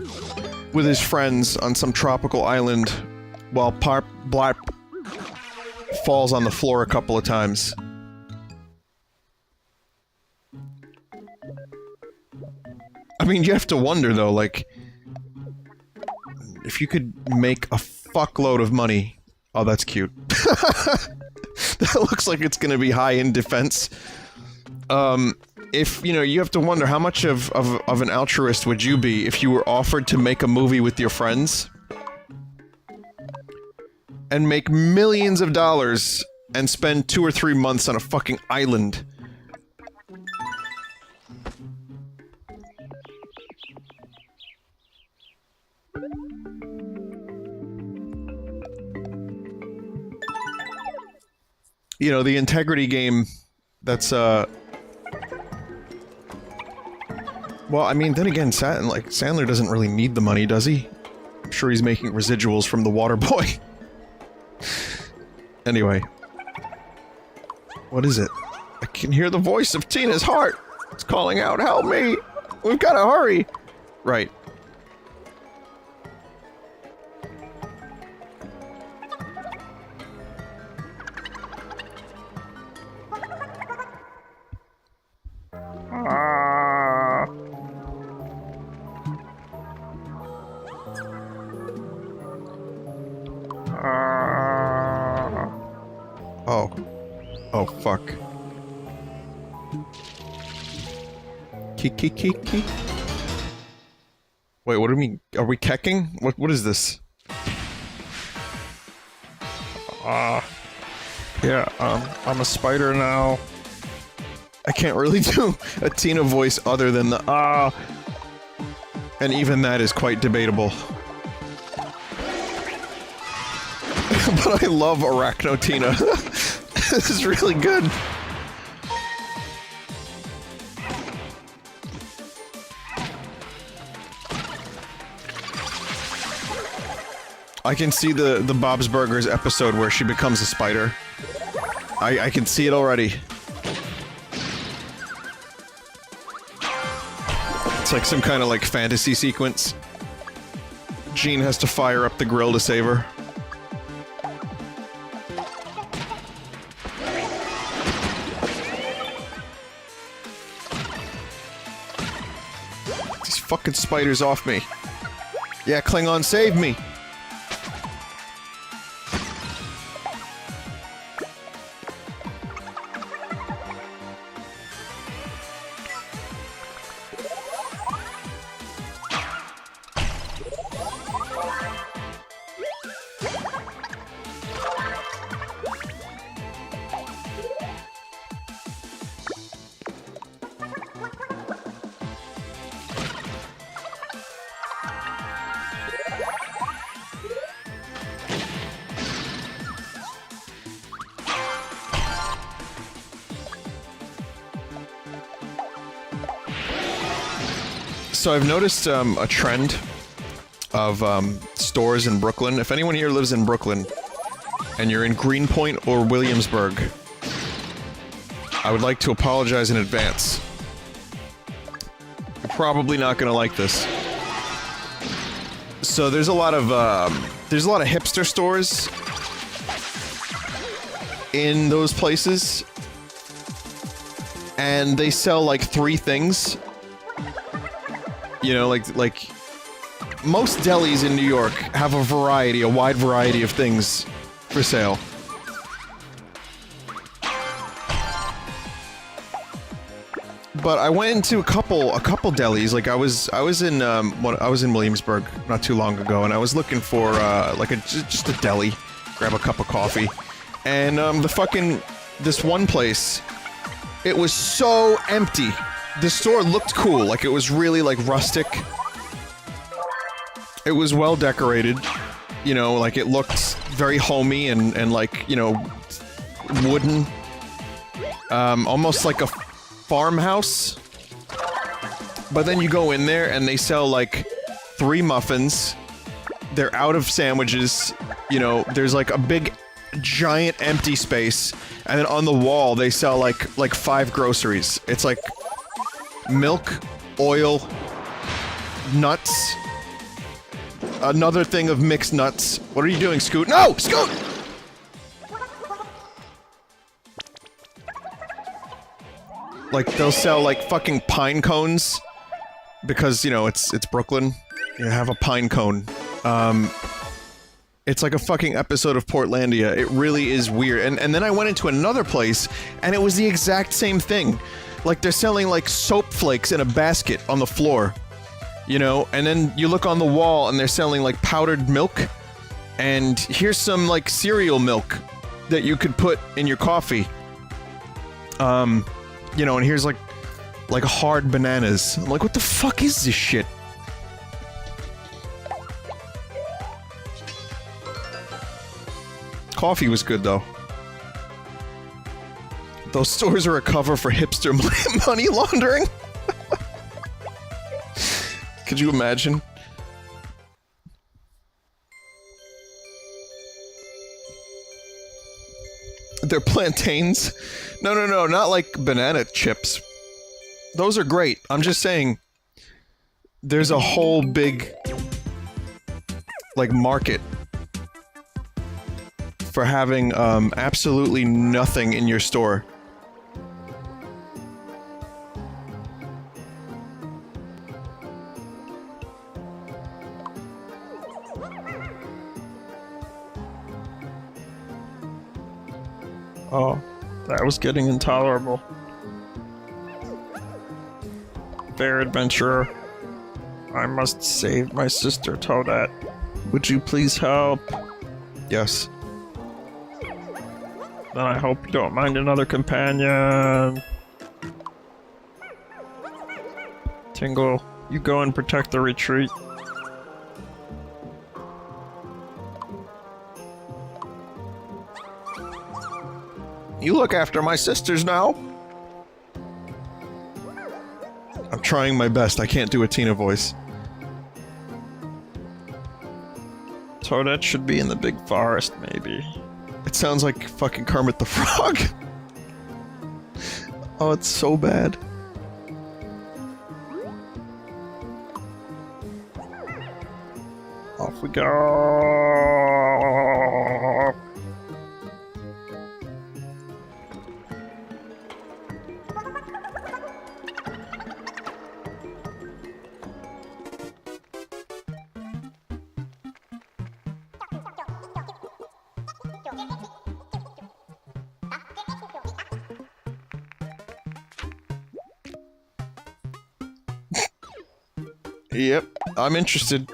with his friends on some tropical island while Blarp falls on the floor a couple of times. I mean, you have to wonder, though, like, if you could make a fuckload of money... Oh, that's cute. That looks like it's gonna be high in defense. If, you know, you have to wonder how much of an altruist would you be if you were offered to make a movie with your friends? And make millions of dollars and spend 2 or 3 months on a fucking island. You know, the integrity game, that's, well, I mean, then again, Sandler doesn't really need the money, does he? I'm sure he's making residuals from the water boy. Anyway. What is it? I can hear the voice of Tina's heart! It's calling out, help me! We've gotta hurry! Right. Oh. Oh, fuck. Key. Wait, what do you mean? Are we kecking? What is this? Yeah, I'm a spider now. I can't really do a Tina voice other than the and even that is quite debatable. But I love Arachno Tina. This is really good. I can see the Bob's Burgers episode where she becomes a spider. I can see it already. It's like some kind of like fantasy sequence. Jean has to fire up the grill to save her. These fucking spiders off me. Yeah, Klingon, save me! So I've noticed a trend of stores in Brooklyn. If anyone here lives in Brooklyn, and you're in Greenpoint or Williamsburg, I would like to apologize in advance. You're probably not gonna like this. So there's a lot of hipster stores in those places, and they sell like 3 things. You know, like most delis in New York have a wide variety of things for sale. But I went into a couple delis. Like I was in Williamsburg not too long ago, and I was looking for like just a deli, grab a cup of coffee, and this one place, it was so empty. The store looked cool, like it was really like rustic. It was well decorated, you know, like it looked very homey and like, you know, wooden. Almost like a farmhouse. But then you go in there and they sell like 3 muffins. They're out of sandwiches. You know, there's like a big, giant empty space. And then on the wall they sell like 5 groceries. It's like milk, oil, nuts, another thing of mixed nuts. What are you doing, Scoot? No! Scoot! Like, they'll sell, like, fucking pine cones. Because, you know, it's Brooklyn. You have a pine cone. It's like a fucking episode of Portlandia. It really is weird. And then I went into another place, and it was the exact same thing. Like, they're selling, like, soap flakes in a basket on the floor. You know? And then you look on the wall, and they're selling, like, powdered milk. And here's some, like, cereal milk that you could put in your coffee. You know, and here's, like hard bananas. I'm like, what the fuck is this shit? Coffee was good, though. Those stores are a cover for hipster money laundering. Could you imagine? They're plantains? No, not like banana chips. Those are great. I'm just saying, there's a whole big, like, market for having, absolutely nothing in your store. Oh, that was getting intolerable. Fair adventurer, I must save my sister Toadette. Would you please help? Yes. Then I hope you don't mind another companion. Tingle, you go and protect the retreat. You look after my sisters now. I'm trying my best. I can't do a Tina voice. Toadette should be in the big forest, maybe. It sounds like fucking Kermit the Frog. Oh, it's so bad. Off we go. Yep, I'm interested.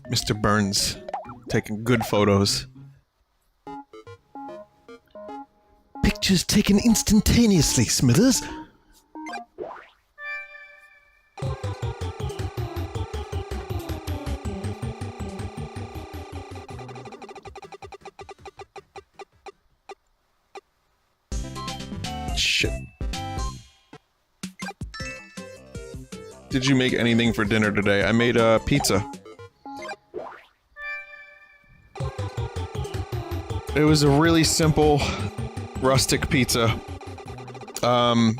Mr. Burns, taking good photos. Pictures taken instantaneously, Smithers. Shit. Did you make anything for dinner today? I made pizza. It was a really simple, rustic pizza. No,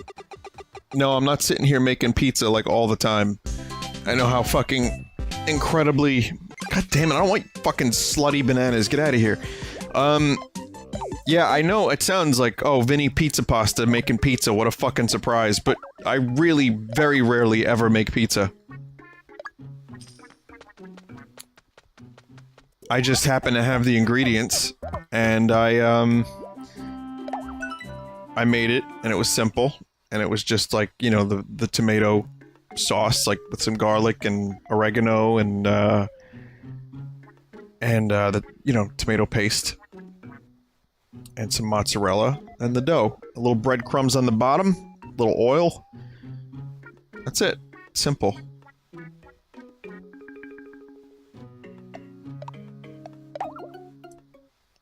I'm not sitting here making pizza like all the time. I know how fucking incredibly... God damn it, I don't like fucking slutty bananas. Get out of here. Yeah, I know it sounds like, oh, Vinny Pizza Pasta making pizza, what a fucking surprise, but I really very rarely ever make pizza. I just happen to have the ingredients, and I made it, and it was simple, and it was just like, you know, the tomato sauce, like, with some garlic and oregano and the, you know, tomato paste. And some mozzarella, and the dough. A little breadcrumbs on the bottom, a little oil. That's it. Simple.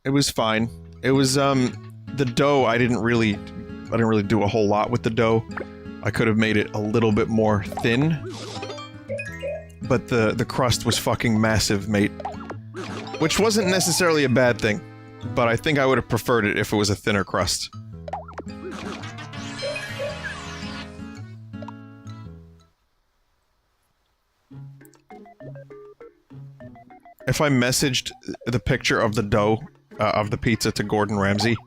It was fine. It was, the dough, I didn't really do a whole lot with the dough. I could have made it a little bit more thin. But the crust was fucking massive, mate. Which wasn't necessarily a bad thing. But I think I would have preferred it if it was a thinner crust. If I messaged the picture of the dough, of the pizza to Gordon Ramsay,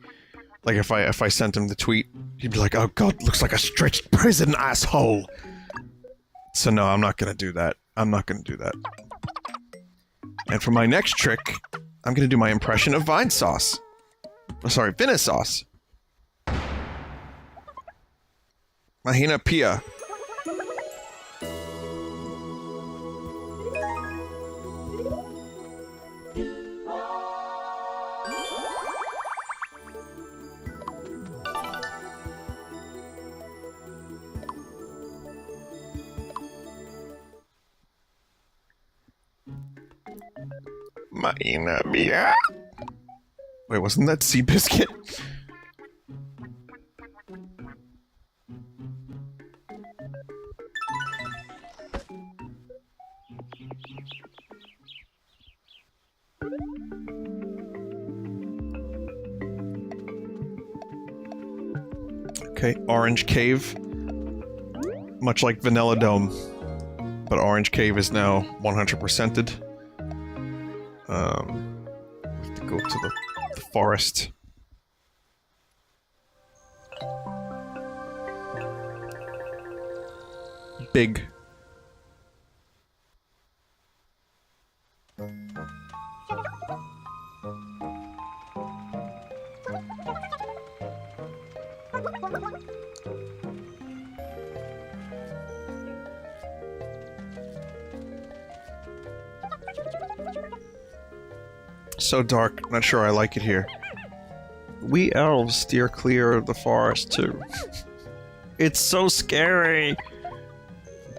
like if I sent him the tweet, he'd be like, oh god, looks like a stretched prison, asshole! So no, I'm not gonna do that. I'm not gonna do that. And for my next trick, I'm gonna do my impression of Vinesauce. Oh, sorry, Vinesauce. Miitopia. Miitopia. Wait, wasn't that Seabiscuit? Okay, Orange Cave. Much like Vanilla Dome. But Orange Cave is now 100%ed. We have to go to the forest. Big. So dark, not sure I like it here. We elves steer clear of the forest, too. It's so scary!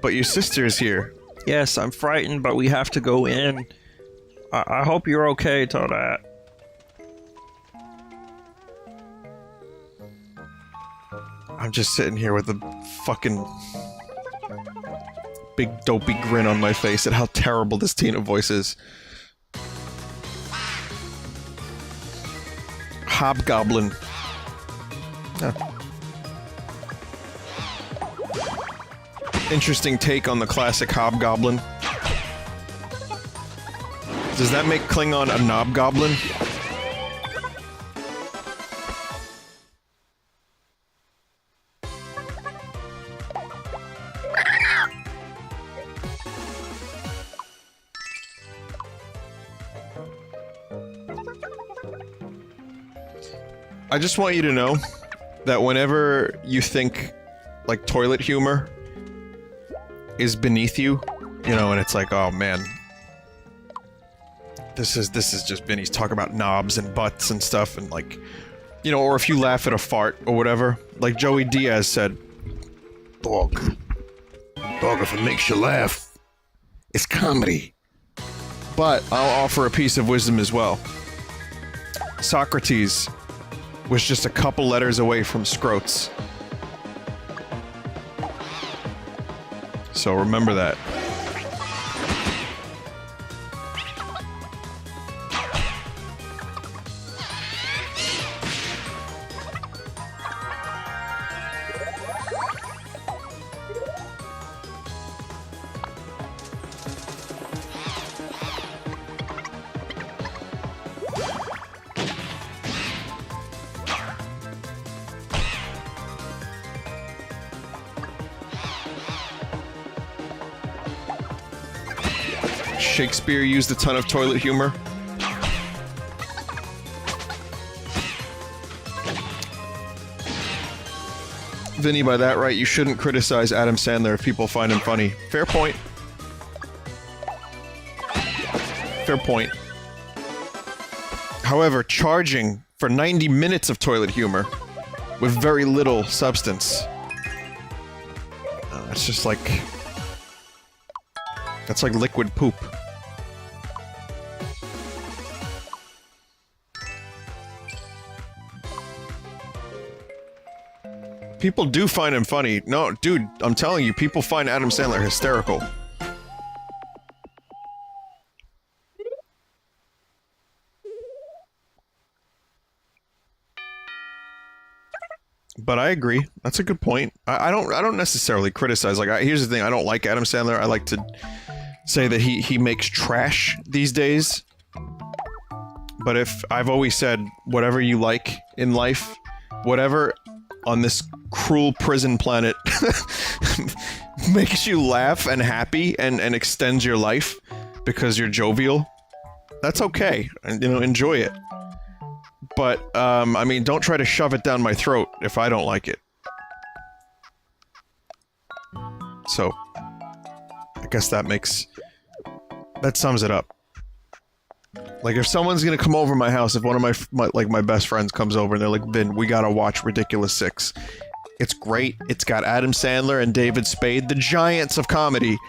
But your sister is here. Yes, I'm frightened, but we have to go in. I hope you're okay, Toadette. I'm just sitting here with a fucking big dopey grin on my face at how terrible this Tina voice is. Hobgoblin. Huh. Interesting take on the classic Hobgoblin. Does that make Klingon a Knobgoblin? I just want you to know that whenever you think, like, toilet humor is beneath you, you know, and it's like, oh man, this is just Vinny's talking about knobs and butts and stuff, and like, you know, or if you laugh at a fart or whatever, like Joey Diaz said, Dog, if it makes you laugh, it's comedy. but I'll offer a piece of wisdom as well. Socrates was just a couple letters away from Scroats. So remember that. Shakespeare used a ton of toilet humor. Vinny, by that right, you shouldn't criticize Adam Sandler if people find him funny. Fair point. Fair point. However, charging for 90 minutes of toilet humor with very little substance, it's just like... that's like liquid poop. People do find him funny. No, dude, I'm telling you, people find Adam Sandler hysterical. But I agree. That's a good point. I don't necessarily criticize. Like, here's the thing. I don't like Adam Sandler. I like to say that he makes trash these days. But if I've always said, whatever you like in life, whatever on this cruel prison planet makes you laugh and happy and extends your life because you're jovial, that's okay. And, you know, enjoy it. But, I mean, don't try to shove it down my throat if I don't like it. So, I guess that sums it up. Like, if someone's gonna come over my house, if one of my best friends comes over and they're like, Vin, we gotta watch Ridiculous 6. It's great. It's got Adam Sandler and David Spade, the giants of comedy.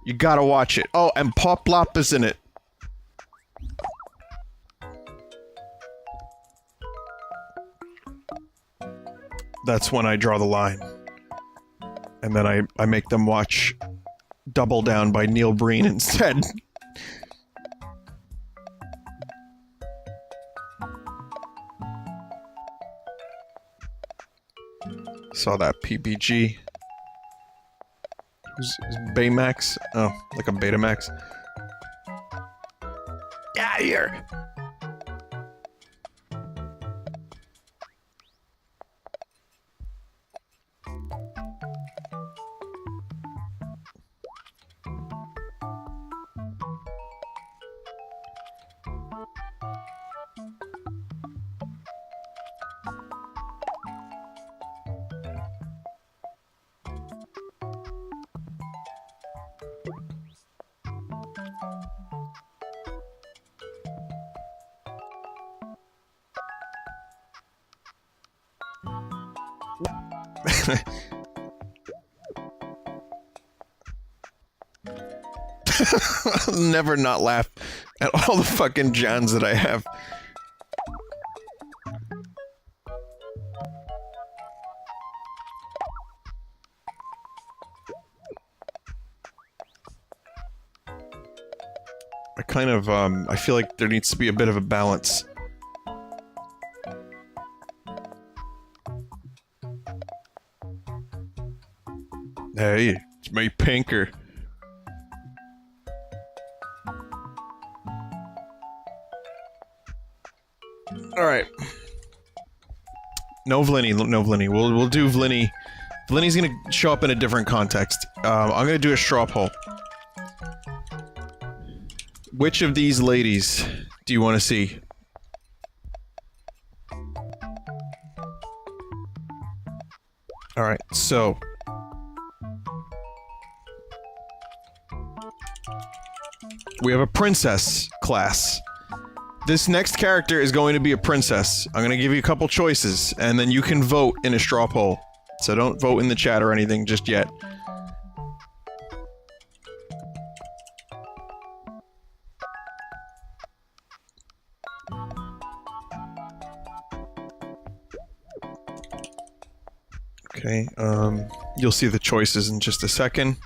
You gotta watch it. Oh, and Pop Lop is in it. that's when I draw the line. And then I make them watch Double Down by Neil Breen instead. Saw that PBG. Who's Baymax? Oh, like a Betamax. Get out of here! I'll never not laugh at all the fucking Johns that I have. I kind of, I feel like there needs to be a bit of a balance. Hey, it's me, Pinker. Alright. No Vinny, no Vinny. We'll do Vinny. Vinny's gonna show up in a different context. I'm gonna do a straw poll. Which of these ladies do you want to see? Alright, so... we have a princess class. This next character is going to be a princess. I'm gonna give you a couple choices, and then you can vote in a straw poll. So don't vote in the chat or anything just yet. Okay, you'll see the choices in just a second.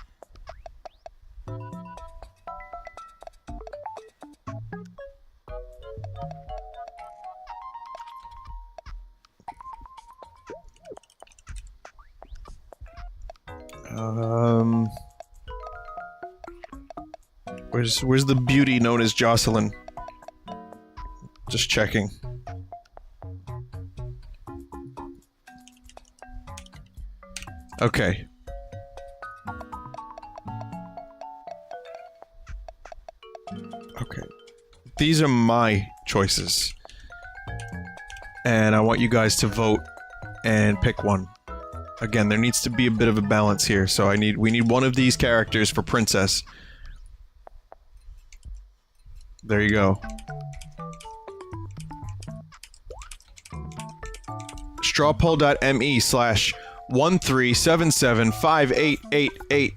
Where's the beauty known as Jocelyn? Just checking. Okay. Okay. These are my choices. And I want you guys to vote and pick one. Again, there needs to be a bit of a balance here, so we need one of these characters for princess. There you go. strawpoll.me/13775888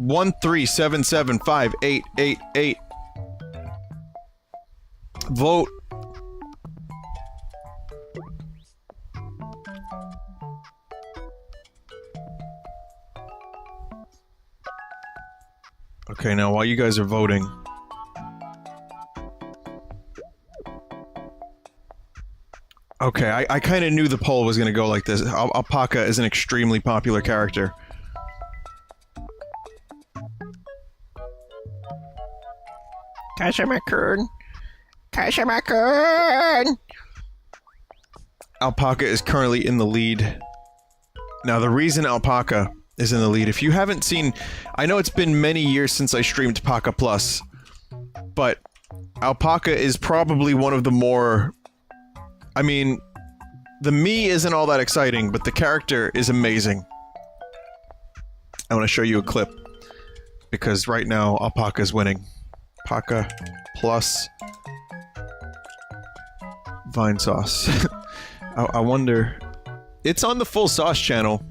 13775888. Vote. Okay, now while you guys are voting, okay, I kind of knew the poll was going to go like this. Alpaca is an extremely popular character. Kashimakun! Kashimakun! Alpaca is currently in the lead. Now, the reason Alpaca is in the lead, if you haven't seen... I know it's been many years since I streamed Paca Plus, but Alpaca is probably one of the more... I mean, the me isn't all that exciting, but the character is amazing. I want to show you a clip, because right now, Alpaca is winning. Paca Plus Vinesauce. I wonder... It's on the Full Sauce channel.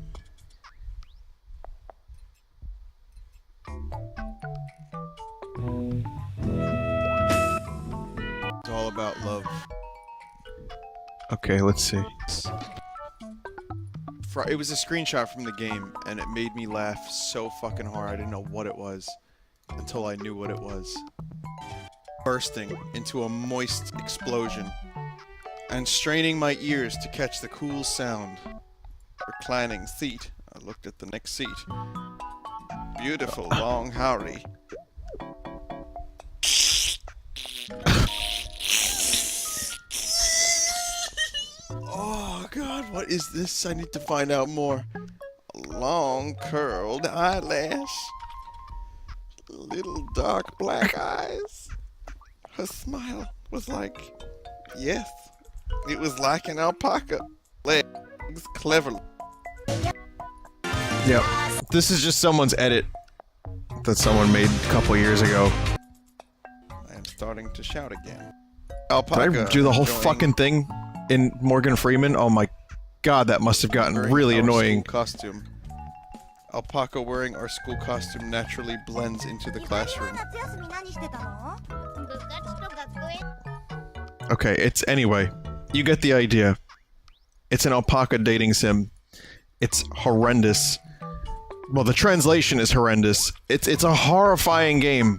It's all about love. Okay, let's see. It was a screenshot from the game, and it made me laugh so fucking hard. I didn't know what it was until I knew what it was. Bursting into a moist explosion, and straining my ears to catch the cool sound. Reclining seat. I looked at the next seat. Beautiful long Harry. Oh god, what is this? I need to find out more. Long curled eyelash. Little dark black eyes. Her smile was like, yes, it was like an alpaca. Legs cleverly. Yep. This is just someone's edit that someone made a couple years ago. I am starting to shout again. Alpaca. Did I do the whole fucking thing in Morgan Freeman? Oh my god, that must have gotten really annoying. Costume. Alpaca wearing our school costume naturally blends into the classroom. Okay, anyway. You get the idea. It's an alpaca dating sim. It's horrendous. Well, the translation is horrendous. It's a horrifying game.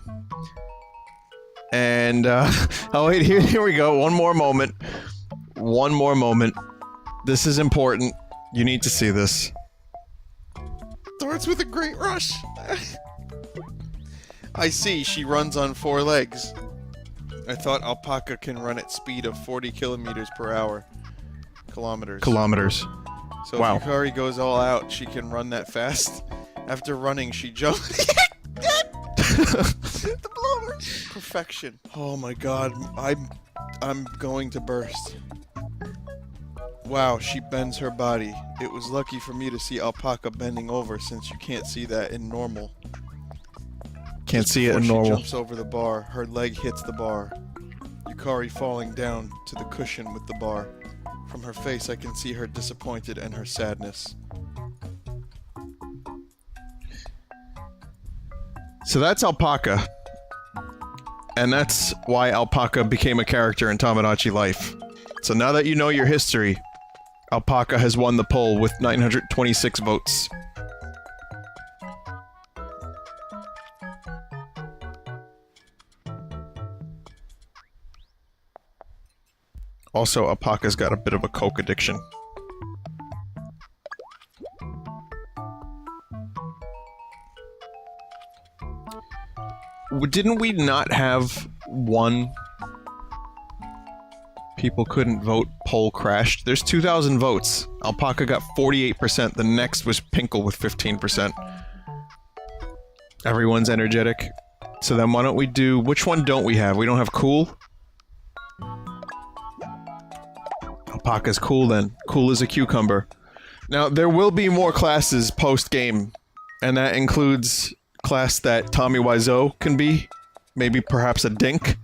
And, oh wait, here we go. One more moment. One more moment. This is important. You need to see this. Starts with a great rush. I see, she runs on 4 legs. I thought alpaca can run at speed of 40 kilometers per hour. Kilometers. So wow. If Yukari goes all out, she can run that fast. After running, she jumps. The blower. Perfection. Oh my god, I'm going to burst. Wow, she bends her body. It was lucky for me to see alpaca bending over, since you can't see that in normal. Can't see it in normal. She jumps over the bar, her leg hits the bar. Yukari falling down to the cushion with the bar. From her face, I can see her disappointed and her sadness. So that's Alpaca. And that's why Alpaca became a character in Tamagotchi Life. So now that you know your history, Alpaca has won the poll with 926 votes. Also, Alpaca's got a bit of a coke addiction. Didn't we not have one people couldn't vote poll crashed? There's 2,000 votes. Alpaca got 48%. The next was Pinkle with 15%. Everyone's energetic. So then why don't we do... Which one don't we have? We don't have Cool? Alpaca's cool then. Cool as a cucumber. Now, there will be more classes post-game. And that includes class that Tommy Wiseau can be. Maybe perhaps a dink.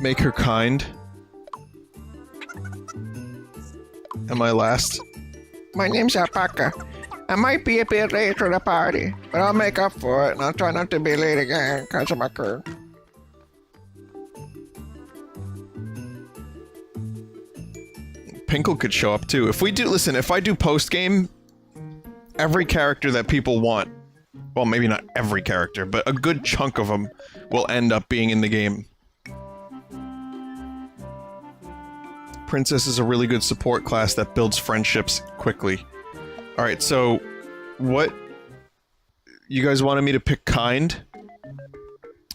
Make her kind. Am I last? My name's Alpaca. I might be a bit late for the party, but I'll make up for it and I'll try not to be late again because of my crew. Pinkle could show up too. If we do, listen, if I do post-game, every character that people want, well, maybe not every character, but a good chunk of them will end up being in the game. Princess is a really good support class that builds friendships quickly. Alright, so... What... You guys wanted me to pick kind?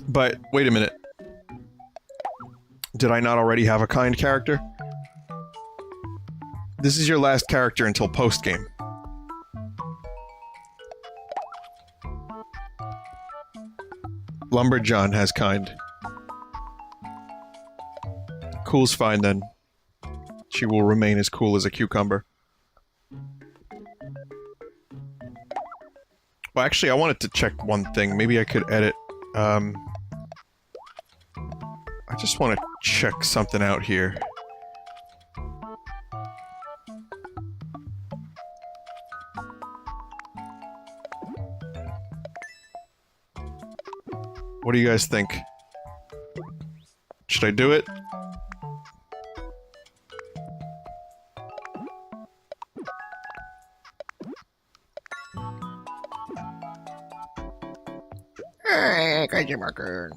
But, wait a minute. Did I not already have a kind character? This is your last character until post-game. Lumberjohn has kind. Cool's fine then. She will remain as cool as a cucumber. Well, actually, I wanted to check one thing. Maybe I could edit. I just want to check something out here. What do you guys think? Should I do it? Hey, Kajimaku.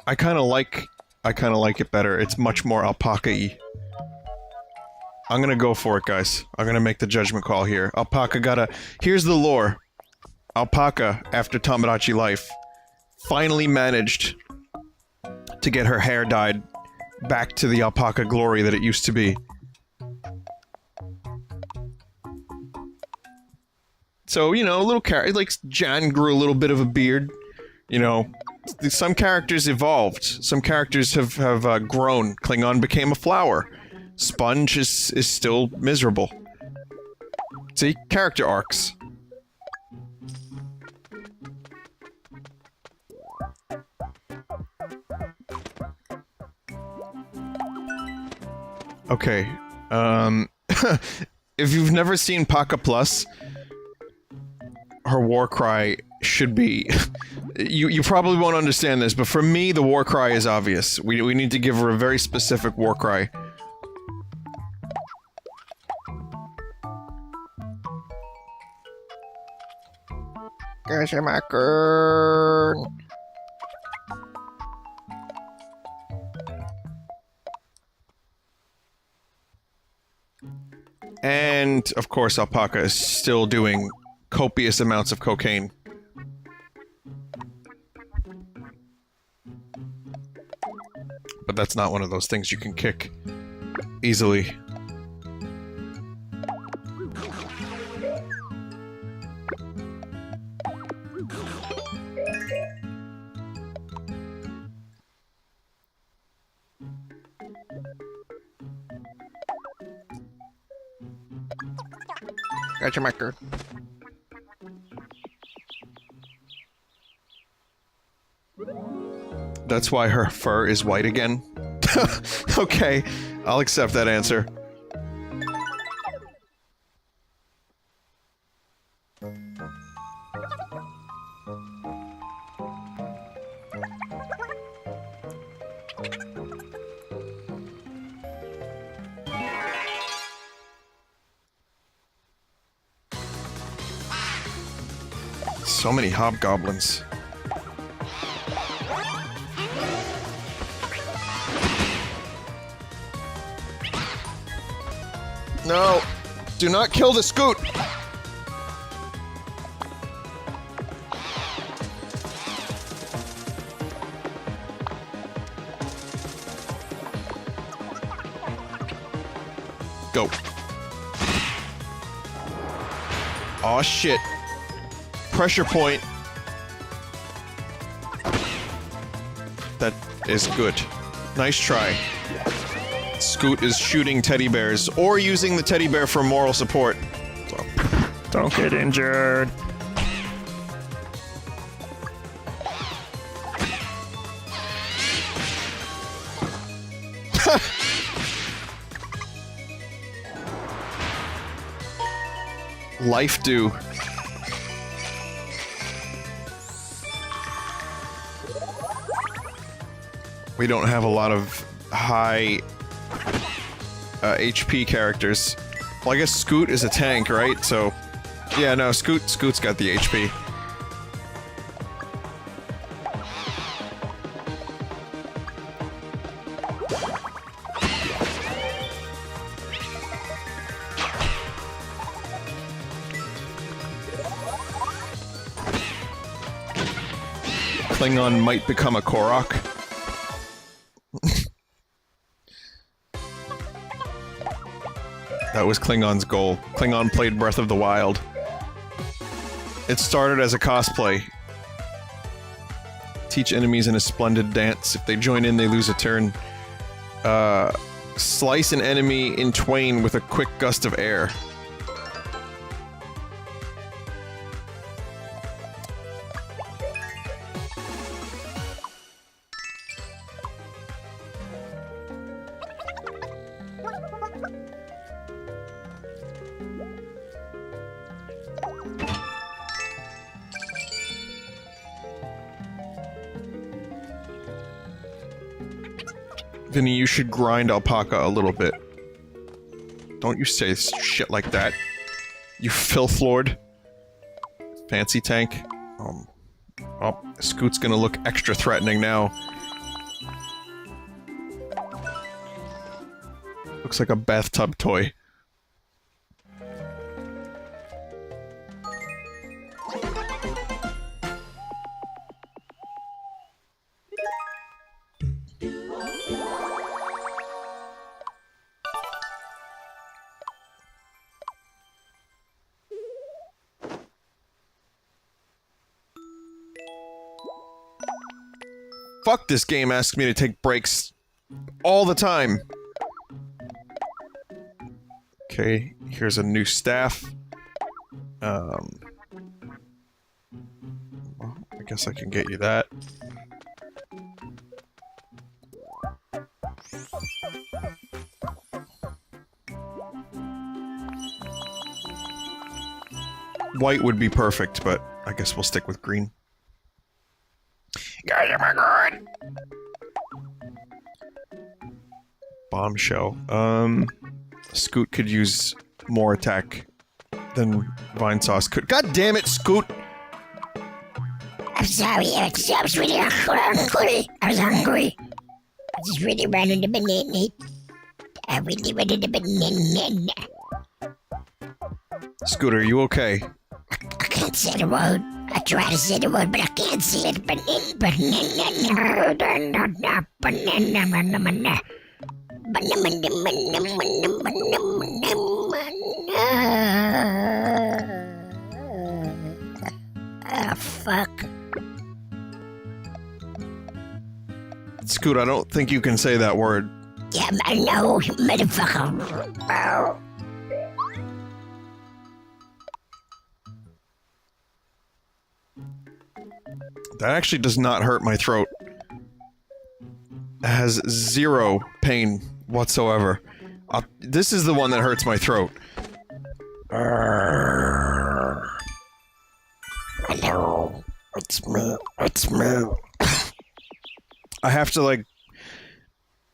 I kind of like it better. It's much more alpaca-y. I'm gonna go for it, guys. I'm gonna make the judgment call here. Alpaca gotta... Here's the lore. Alpaca, after Tamagotchi life, finally managed to get her hair dyed back to the alpaca glory that it used to be. So, you know, a little character, like Jan grew a little bit of a beard, you know. Some characters evolved. Some characters have grown. Klingon became a flower. Sponge is still miserable. See? Character arcs. Okay, if you've never seen Paca Plus, her war cry should be... you probably won't understand this, but for me, the war cry is obvious. We need to give her a very specific war cry. Kajimaku. And, of course, Alpaca is still doing copious amounts of cocaine. But that's not one of those things you can kick easily. Kajimaku. That's why her fur is white again? Okay, I'll accept that answer. So many hobgoblins. No! Do not kill the Scoot! Go. Aw, shit. Pressure point. That is good. Nice try. Scoot is shooting teddy bears, or using the teddy bear for moral support. So. Don't get injured. Life do. We don't have a lot of high HP characters. Well, I guess Scoot is a tank, right? So, yeah, no, Scoot's got the HP. Klingon might become a Korok. That was Klingon's goal. Klingon played Breath of the Wild. It started as a cosplay. Teach enemies in a splendid dance. If they join in, they lose a turn. Slice an enemy in twain with a quick gust of air. Vinny, you should grind Alpaca a little bit. Don't you say shit like that. You filth lord. Fancy tank. Oh, Scoot's gonna look extra threatening now. Looks like a bathtub toy. Fuck, this game asks me to take breaks all the time. Okay, here's a new staff. Well, I guess I can get you that. White would be perfect, but I guess we'll stick with green. Guys, oh my god! Bombshell. Scoot could use more attack than Vinesauce could. God damn it, Scoot! I'm sorry, I was really hungry. I was hungry. I just really wanted a banana. I really wanted a banana. Scoot, are you okay? I can't say the word. I try to say the word, but I can't say it. Oh, fuck. Scoot, I don't think you can say that word. Yeah, I know, you motherfucker. Oh. That actually does not hurt my throat. It has zero pain whatsoever. This is the one that hurts my throat. Hello, it's me, it's me. I have to, like...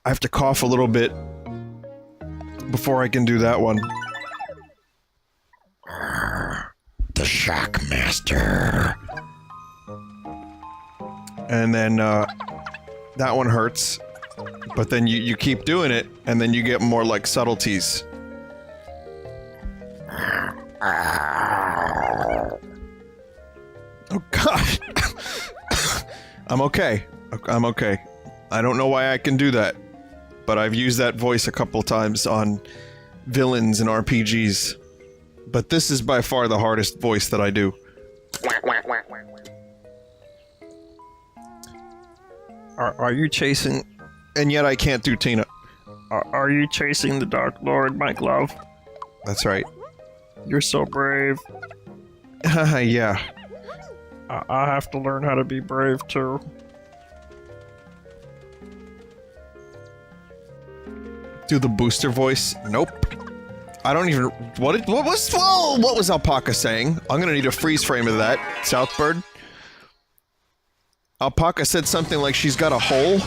I have to cough a little bit before I can do that one. The Shockmaster. And then, that one hurts. But then you keep doing it, and then you get more, like, subtleties. Oh, God! I'm okay. I'm okay. I don't know why I can do that. But I've used that voice a couple times on villains and RPGs. But this is by far the hardest voice that I do. Are you chasing... And yet I can't do Tina. Are you chasing the Dark Lord, my glove? That's right. You're so brave. Yeah. I have to learn how to be brave, too. Do the booster voice? Nope. I don't even... What was Alpaca saying? I'm gonna need a freeze frame of that. Southbird? Alpaca said something like she's got a hole?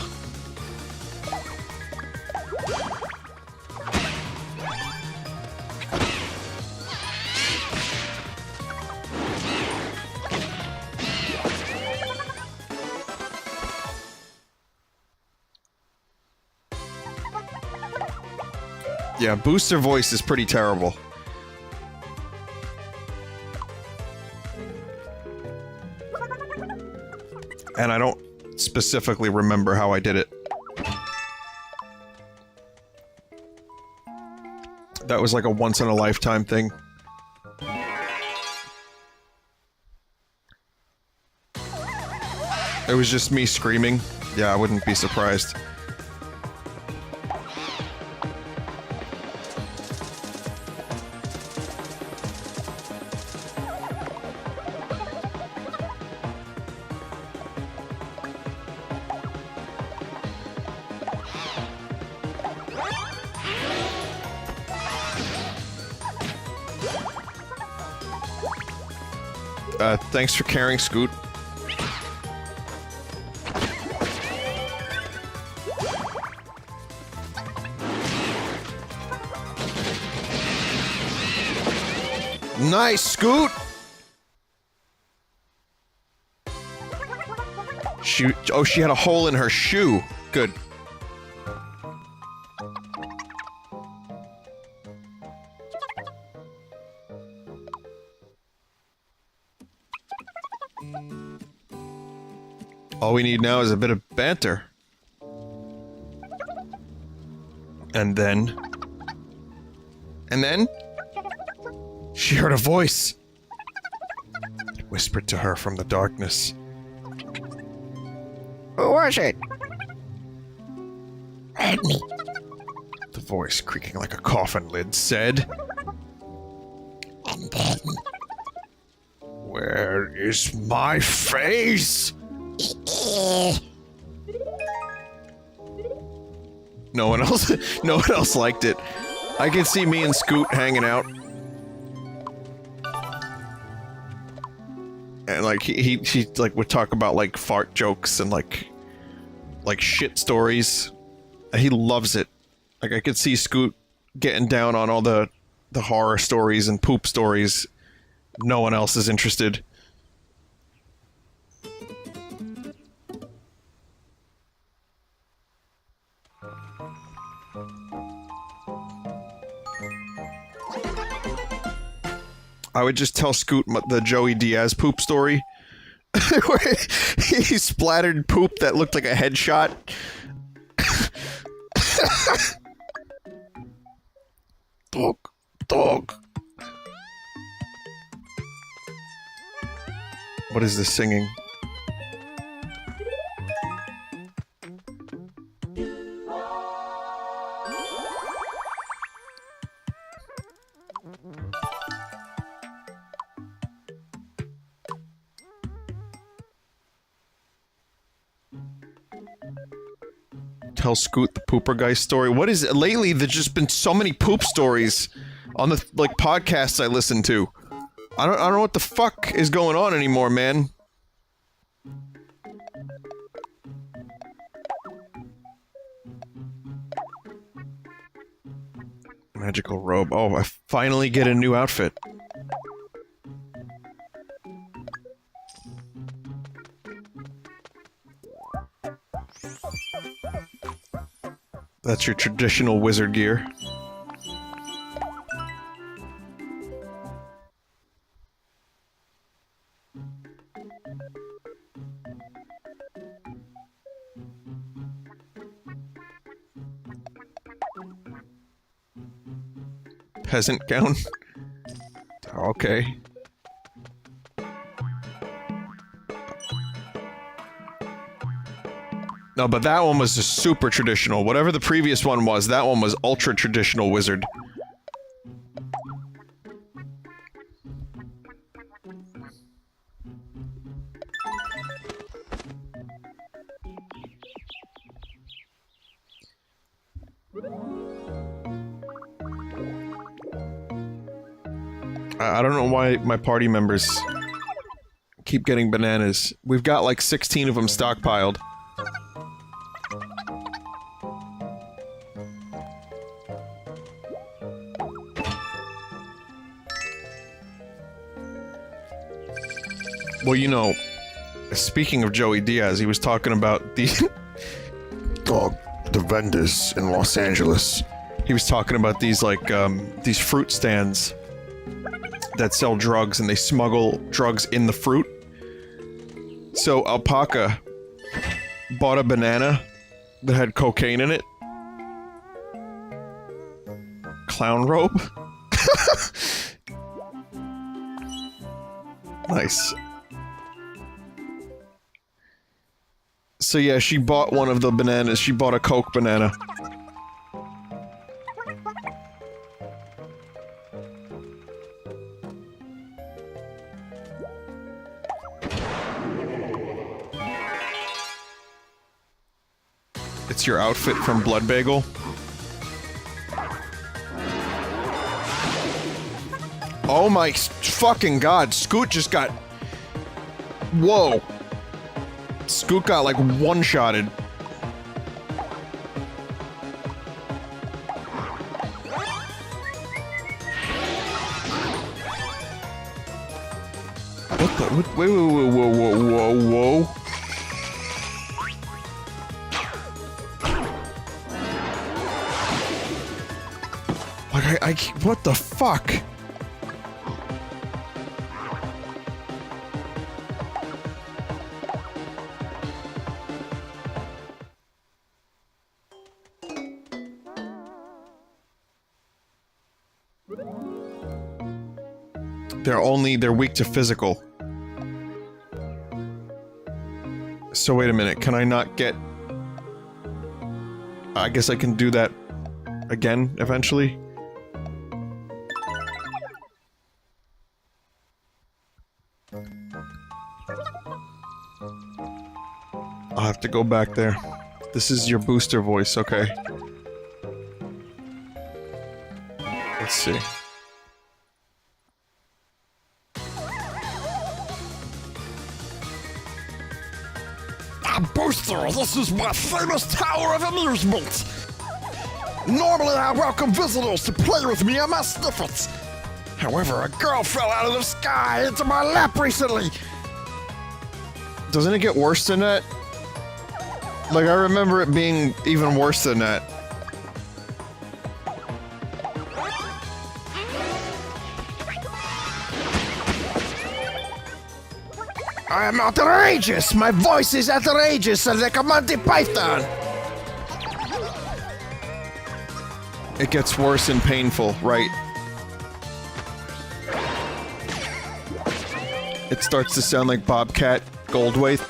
Yeah, booster voice is pretty terrible. And I don't specifically remember how I did it. That was like a once-in-a-lifetime thing. It was just me screaming. Yeah, I wouldn't be surprised. Thanks for caring, Scoot. Nice, Scoot! She had a hole in her shoe. Good. All we need now is a bit of banter. And then... she heard a voice. It whispered to her from the darkness. Who was it? Hurt me. The voice, creaking like a coffin lid, said... And then... Where is my face? No one else liked it. I can see me and Scoot hanging out. And like he like would talk about like fart jokes and like shit stories. He loves it. Like I could see Scoot getting down on all the horror stories and poop stories. No one else is interested. I would just tell Scoot the Joey Diaz poop story. Where he splattered poop that looked like a headshot. Dog. What is this singing? Tell Scoot the pooper guy story. What is it? Lately, there's just been so many poop stories on the like podcasts I listen to. I don't know what the fuck is going on anymore, man. Magical robe. Oh, I finally get a new outfit. That's your traditional wizard gear. Peasant gown? Okay. No, but that one was just super traditional. Whatever the previous one was, that one was ultra traditional wizard. I don't know why my party members keep getting bananas. We've got like 16 of them stockpiled. Well, you know, speaking of Joey Diaz, he was talking about the The vendors in Los Angeles. he was talking about these like these fruit stands that sell drugs and they smuggle drugs in the fruit. So Alpaca bought a banana that had cocaine in it. Clown robe. Nice. So yeah, she bought one of the bananas. She bought a Coke banana. It's your outfit from Blood Bagel. Oh my fucking god, Scoot just got... Whoa. Scoot got like one-shotted. Wait, whoa. Like, what the fuck? They're weak to physical. So wait a minute, can I not get... I guess I can do that again, eventually? I'll have to go back there. This is your booster voice, okay. Let's see. Booster, this is my famous tower of amusement. Normally I welcome visitors to play with me on my sniffets. However, a girl fell out of the sky into my lap recently. Doesn't it get worse than that? Like, I remember it being even worse than that. I am outrageous! My voice is outrageous like a Monty Python! It gets worse and painful, right? It starts to sound like Bobcat Goldthwait.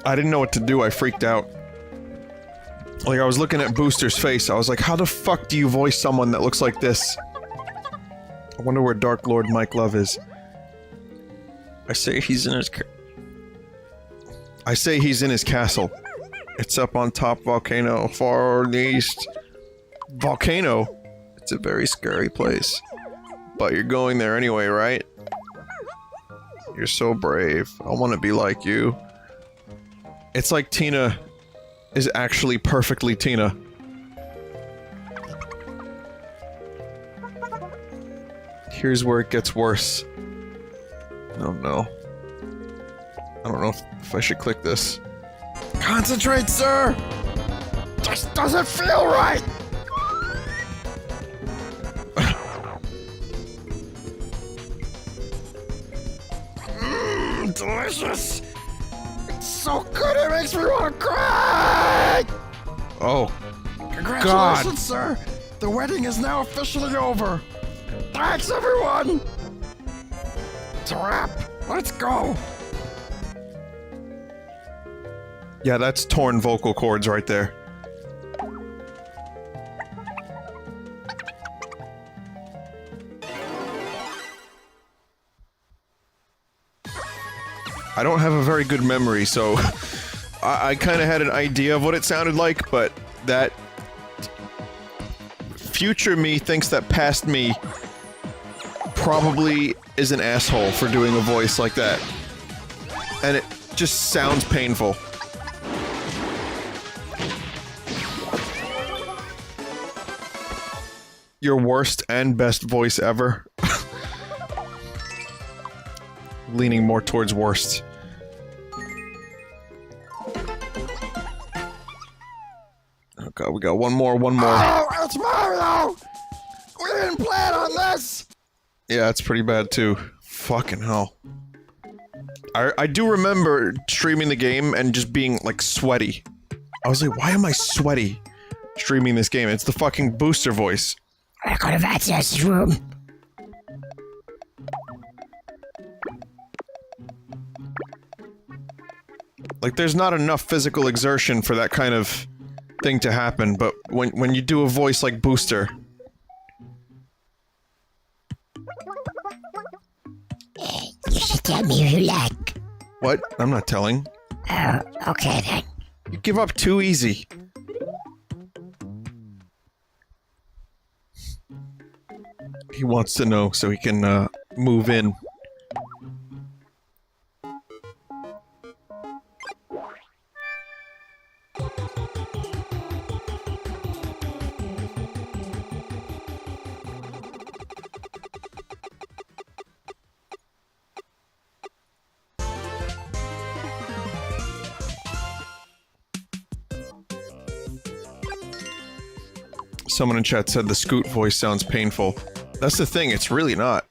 I didn't know what to do, I freaked out. Like, I was looking at Booster's face, I was like, how the fuck do you voice someone that looks like this? I wonder where Dark Lord Mike Love is. I say he's in his castle. It's up on top volcano, far east. Volcano? It's a very scary place. But you're going there anyway, right? You're so brave. I want to be like you. It's like Tina is actually perfectly Tina. Here's where it gets worse. Oh no. I don't know if I should click this. Concentrate, sir! Just doesn't feel right! Delicious! It's so good it makes me want to cry! Oh. Congratulations, God. sir! The wedding is now officially over! Thanks, everyone! It's a wrap! Let's go! Yeah, that's torn vocal cords right there. I don't have a very good memory, so I kind of had an idea of what it sounded like, but that future me thinks that past me probably is an asshole for doing a voice like that. And it just sounds painful. Your worst and best voice ever. Leaning more towards worst. Oh god, we got one more. Oh, it's Mario! We didn't plan on this! Yeah, it's pretty bad too. Fucking hell. I do remember streaming the game and just being, like, sweaty. I was like, why am I sweaty streaming this game? It's the fucking booster voice. I go to Vinesauce's room. Like, there's not enough physical exertion for that kind of thing to happen, but when you do a voice like Booster... You should tell me if you like. What? I'm not telling. Oh, okay then. You give up too easy. He wants to know so he can, move in. Someone in chat said the Scoot voice sounds painful. That's the thing, it's really not.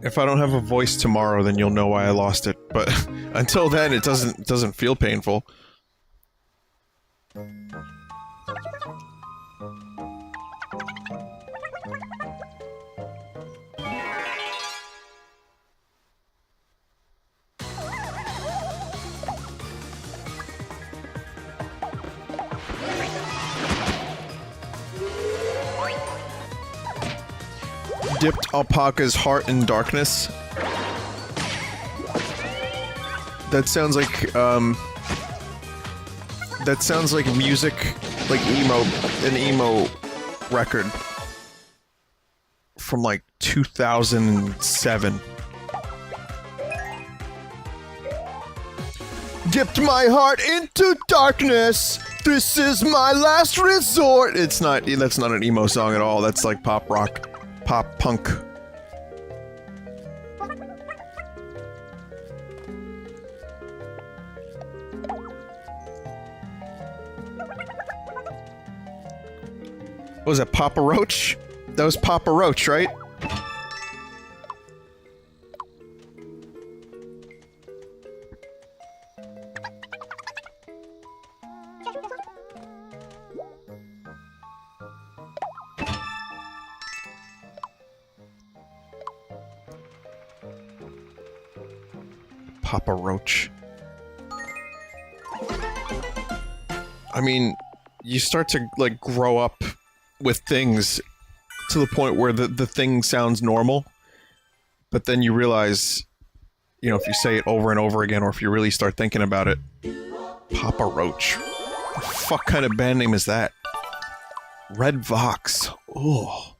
If I don't have a voice tomorrow, then you'll know why I lost it. But until then, it doesn't feel painful. Dipped Alpaca's heart in darkness. That sounds like music, like an emo record from like 2007. Dipped my heart into darkness. This is my last resort. That's not an emo song at all. That's like pop rock. Pop punk. What was that, Papa Roach? That was Papa Roach, right? Papa Roach. I mean, you start to, like, grow up with things to the point where the thing sounds normal, but then you realize, you know, if you say it over and over again, or if you really start thinking about it, Papa Roach. What the fuck kind of band name is that? Red Vox. Oh.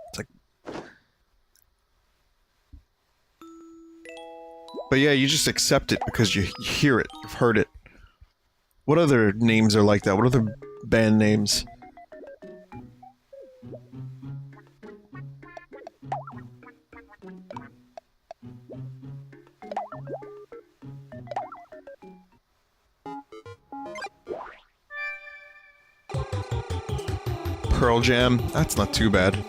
It's like... But yeah, you just accept it because you hear it, you've heard it. What other names are like that? What other band names? Pearl Jam? That's not too bad.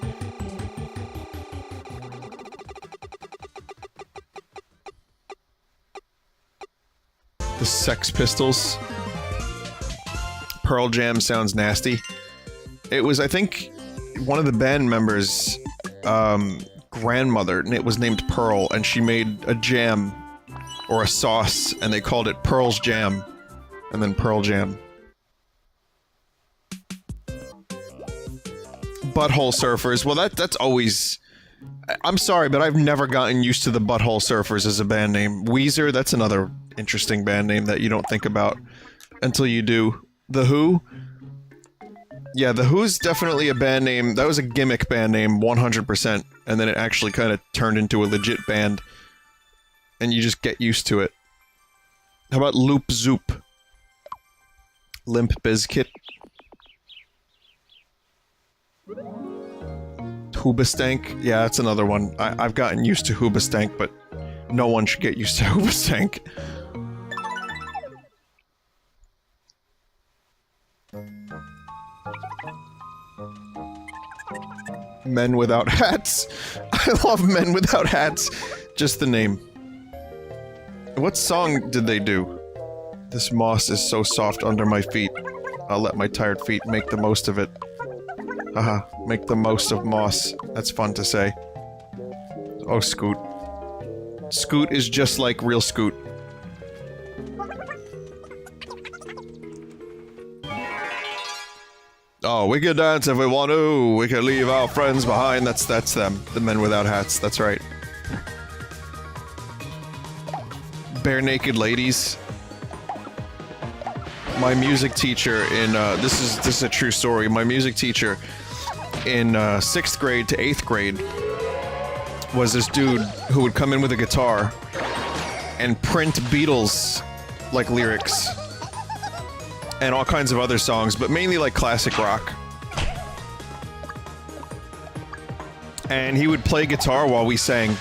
The Sex Pistols. Pearl Jam sounds nasty. It was, I think, one of the band members' grandmother, and it was named Pearl, and she made a jam, or a sauce, and they called it Pearl's Jam, and then Pearl Jam. Butthole Surfers, well that's always... I'm sorry, but I've never gotten used to the Butthole Surfers as a band name. Weezer, that's another interesting band name that you don't think about until you do. The Who? Yeah, The Who's definitely a band name. That was a gimmick band name, 100%. And then it actually kind of turned into a legit band. And you just get used to it. How about Loop Zoop? Limp Bizkit? Hoobastank? Yeah, that's another one. I've gotten used to Hoobastank, but no one should get used to Hoobastank. Men Without Hats. I love Men Without Hats. Just the name. What song did they do? This moss is so soft under my feet. I'll let my tired feet make the most of it. Haha, make the most of moss. That's fun to say. Oh, Scoot. Scoot is just like real Scoot. Oh, we can dance if we want to. We can leave our friends behind. That's them. The Men Without Hats. That's right. Bare Naked Ladies. my music teacher in this is a true story. My music teacher in 6th grade to 8th grade was this dude who would come in with a guitar and print Beatles like lyrics and all kinds of other songs, but mainly like classic rock. And he would play guitar while we sang.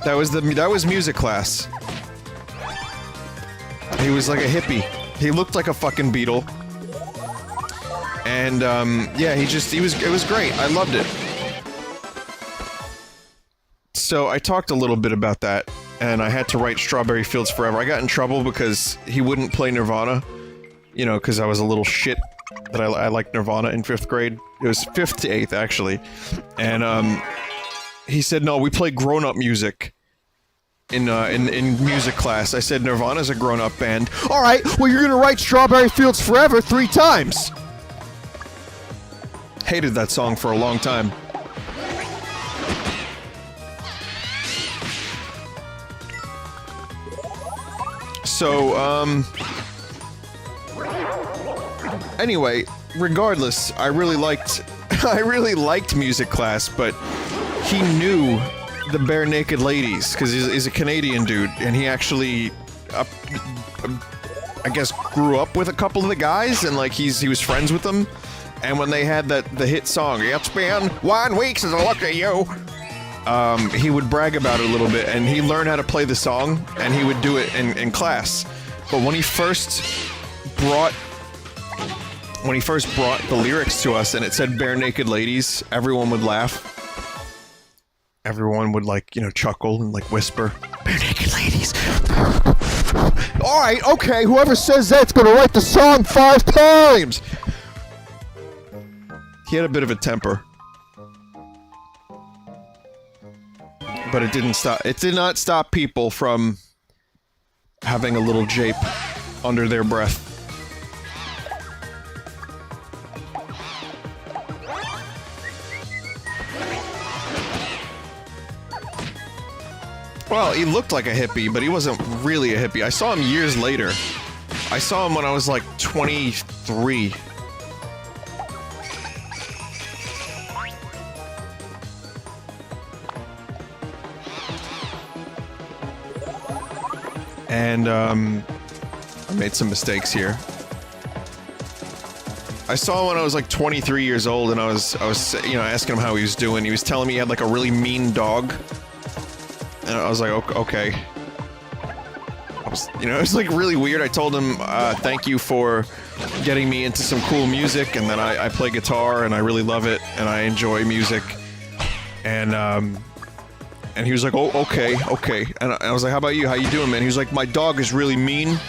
That was music class. He was like a hippie. He looked like a fucking Beatle. And yeah, it was great. I loved it. So I talked a little bit about that, and I had to write Strawberry Fields Forever. I got in trouble because he wouldn't play Nirvana. You know, because I was a little shit that I liked Nirvana in 5th grade. It was 5th to 8th, actually. And he said, no, we play grown-up music in music class. I said, Nirvana's a grown-up band. Alright, well you're gonna write Strawberry Fields Forever 3 times! Hated that song for a long time. So, anyway, regardless, I really liked music class, but he knew the Bare Naked Ladies, because he's a Canadian dude, and he actually, I guess, grew up with a couple of the guys, and like he was friends with them. And when they had the hit song, "It's been 1 week since I looked at you," he would brag about it a little bit, and he learned how to play the song, and he would do it in class. But when he first brought the lyrics to us, and it said "Bare Naked Ladies," everyone would laugh. Everyone would, like, you know, chuckle and, like, whisper, "Bare Naked Ladies." Alright, okay, whoever says that's gonna write the song 5 times! He had a bit of a temper. But it did not stop people from having a little jape under their breath. Well, he looked like a hippie, but he wasn't really a hippie. I saw him years later. I saw him when I was like 23. And, I made some mistakes here. I saw him when I was like 23 years old, and I was, you know, asking him how he was doing. He was telling me he had like a really mean dog. And I was like, okay. You know, it was like really weird. I told him, thank you for getting me into some cool music, and then I play guitar, and I really love it, and I enjoy music. And he was like, oh, okay. And I was like, how about you? How you doing, man? He was like, my dog is really mean.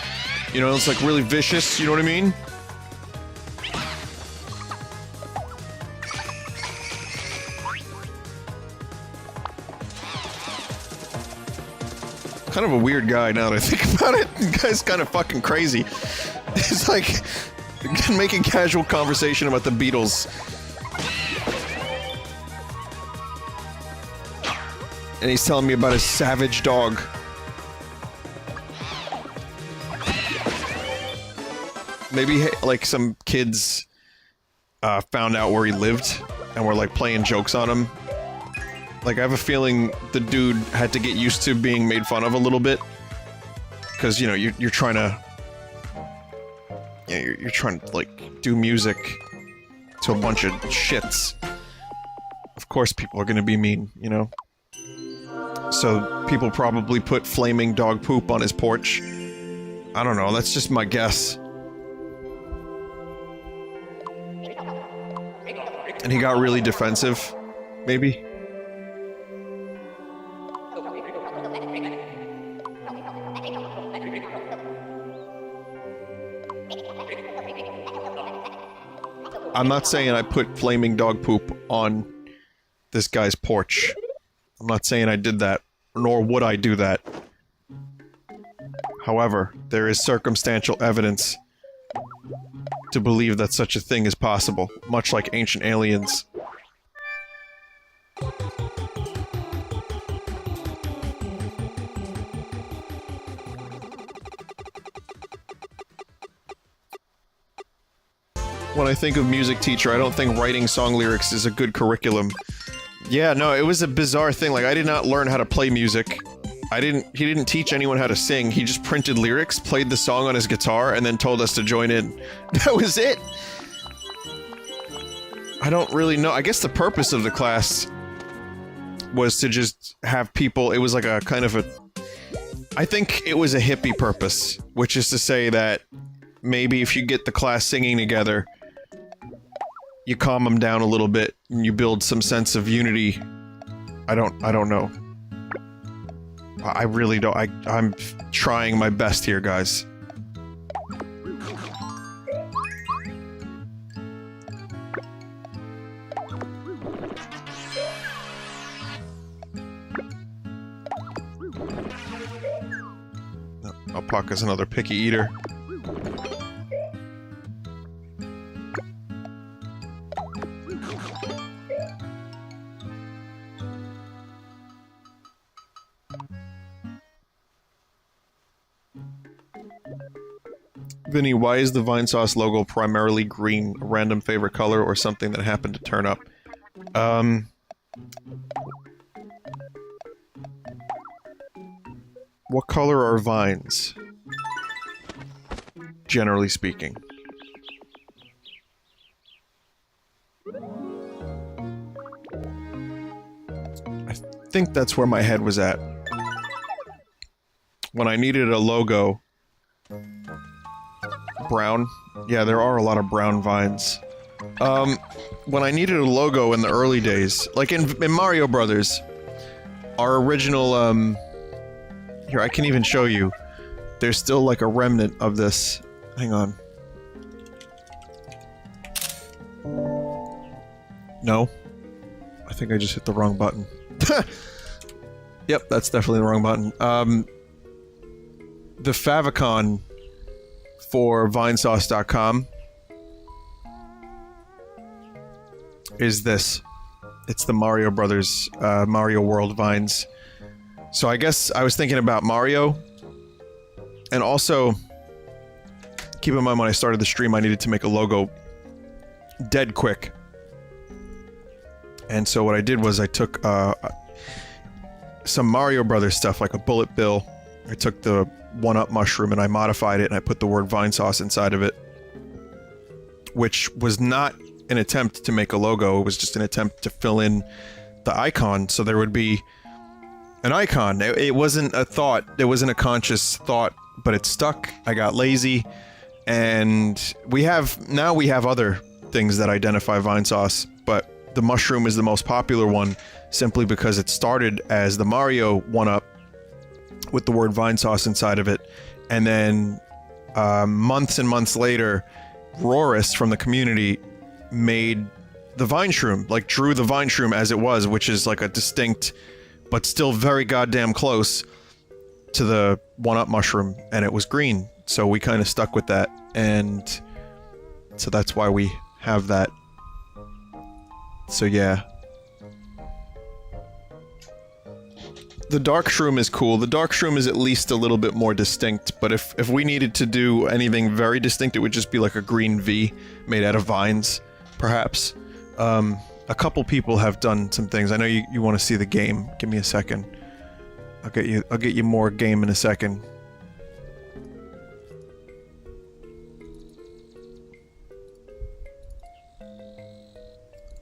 You know, it's like really vicious, you know what I mean? Kind of a weird guy now that I think about it. The guy's kind of fucking crazy. It's like making casual conversation about the Beatles. And he's telling me about his savage dog. Maybe, like, some kids found out where he lived and were, like, playing jokes on him. Like, I have a feeling the dude had to get used to being made fun of a little bit. Because, you know, you're trying to... Yeah, you're trying to, like, do music to a bunch of shits. Of course people are gonna be mean, you know? So, people probably put flaming dog poop on his porch. I don't know, that's just my guess. And he got really defensive, maybe? I'm not saying I put flaming dog poop on this guy's porch. I'm not saying I did that, nor would I do that. However, there is circumstantial evidence to believe that such a thing is possible, much like ancient aliens. when I think of music teacher, I don't think writing song lyrics is a good curriculum. Yeah, no, it was a bizarre thing. Like, I did not learn how to play music. He didn't teach anyone how to sing. He just printed lyrics, played the song on his guitar, and then told us to join in. That was it! I don't really know. I guess the purpose of the class was to just have people... It was like a kind of a... I think it was a hippie purpose, which is to say that maybe if you get the class singing together, you calm them down a little bit, and you build some sense of unity. I don't know. I really don't. I'm trying my best here, guys. Alpaca's another picky eater. Vinny, why is the Vinesauce logo primarily green? A random favorite color or something that happened to turn up? What color are vines? Generally speaking. I think that's where my head was at. When I needed a logo... Brown? Yeah, there are a lot of brown vines. When I needed a logo in the early days, like in Mario Brothers, our original, here, I can even show you. There's still like a remnant of this. Hang on. No. I think I just hit the wrong button. Yep, that's definitely the wrong button. The favicon for Vinesauce.com is this. It's the Mario Brothers, Mario World Vines. So I guess I was thinking about Mario, and also, keep in mind when I started the stream I needed to make a logo dead quick. And so what I did was I took some Mario Brothers stuff, like a bullet bill. I took the 1-Up mushroom and I modified it and I put the word Vinesauce inside of it. Which was not an attempt to make a logo, it was just an attempt to fill in the icon so there would be an icon. It wasn't a thought, it wasn't a conscious thought, but it stuck. I got lazy, and now we have other things that identify Vinesauce, but the mushroom is the most popular one simply because it started as the Mario 1-Up with the word Vinesauce inside of it, and then months and months later, Roris from the community made the Vine Shroom, like drew the Vine Shroom as it was, which is like a distinct, but still very goddamn close to the 1-Up mushroom, and it was green, so we kind of stuck with that, and so that's why we have that. So yeah. The dark shroom is cool. The dark shroom is at least a little bit more distinct, but if we needed to do anything very distinct, it would just be like a green V made out of vines, perhaps. A couple people have done some things. I know you want to see the game. Give me a second. I'll get you more game in a second.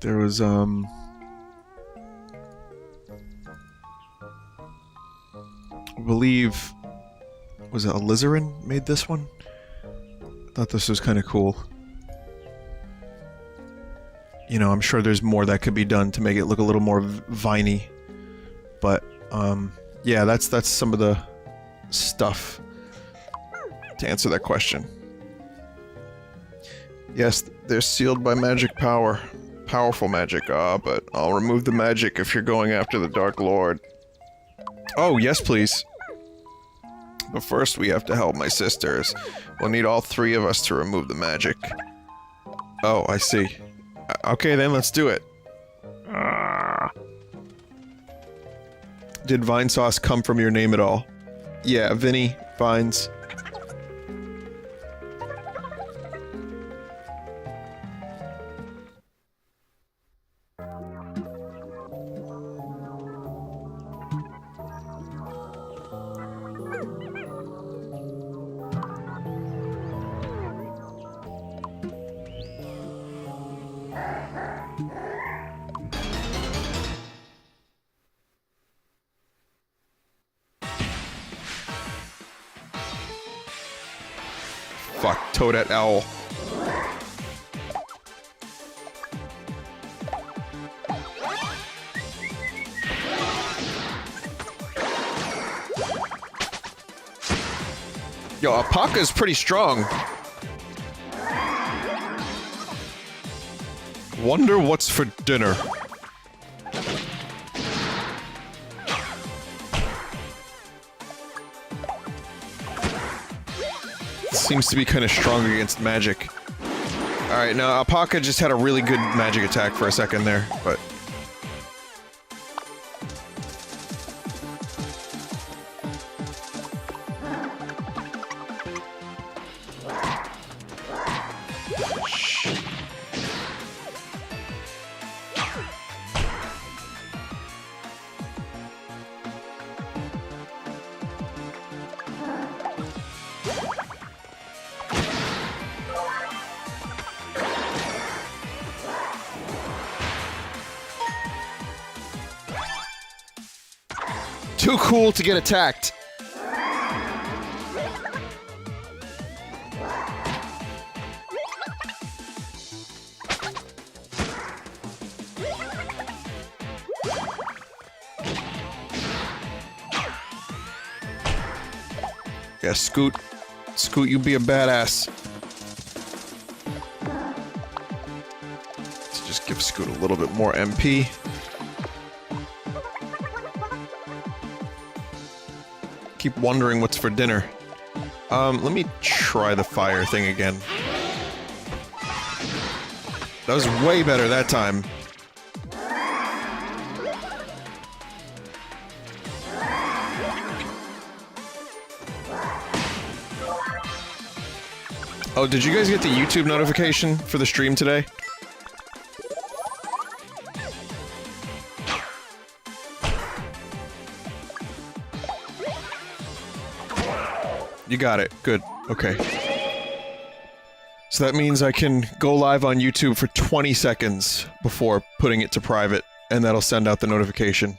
There was, I believe, was it Alizarin made this one? I thought this was kind of cool. You know, I'm sure there's more that could be done to make it look a little more viney. But, yeah, that's some of the stuff to answer that question. Yes, they're sealed by magic power. Powerful magic, but I'll remove the magic if you're going after the Dark Lord. Oh, yes, please. But first we have to help my sisters. We'll need all three of us to remove the magic. Oh, I see. Okay then, let's do it. Did Vinesauce come from your name at all? Yeah, Vinny, Vines. fuck. Toadette Owl. Yo, Alpaca's pretty strong. Wonder what's for dinner. Seems to be kind of strong against magic. Alright, now Alpaca just had a really good magic attack for a second there, but... Too cool to get attacked. Yeah, Scoot. Scoot, you be a badass. Let's just give Scoot a little bit more MP. Keep wondering what's for dinner. Let me try the fire thing again. That was way better that time. Oh, did you guys get the YouTube notification for the stream today? You got it. Good. Okay. So that means I can go live on YouTube for 20 seconds before putting it to private, and that'll send out the notification.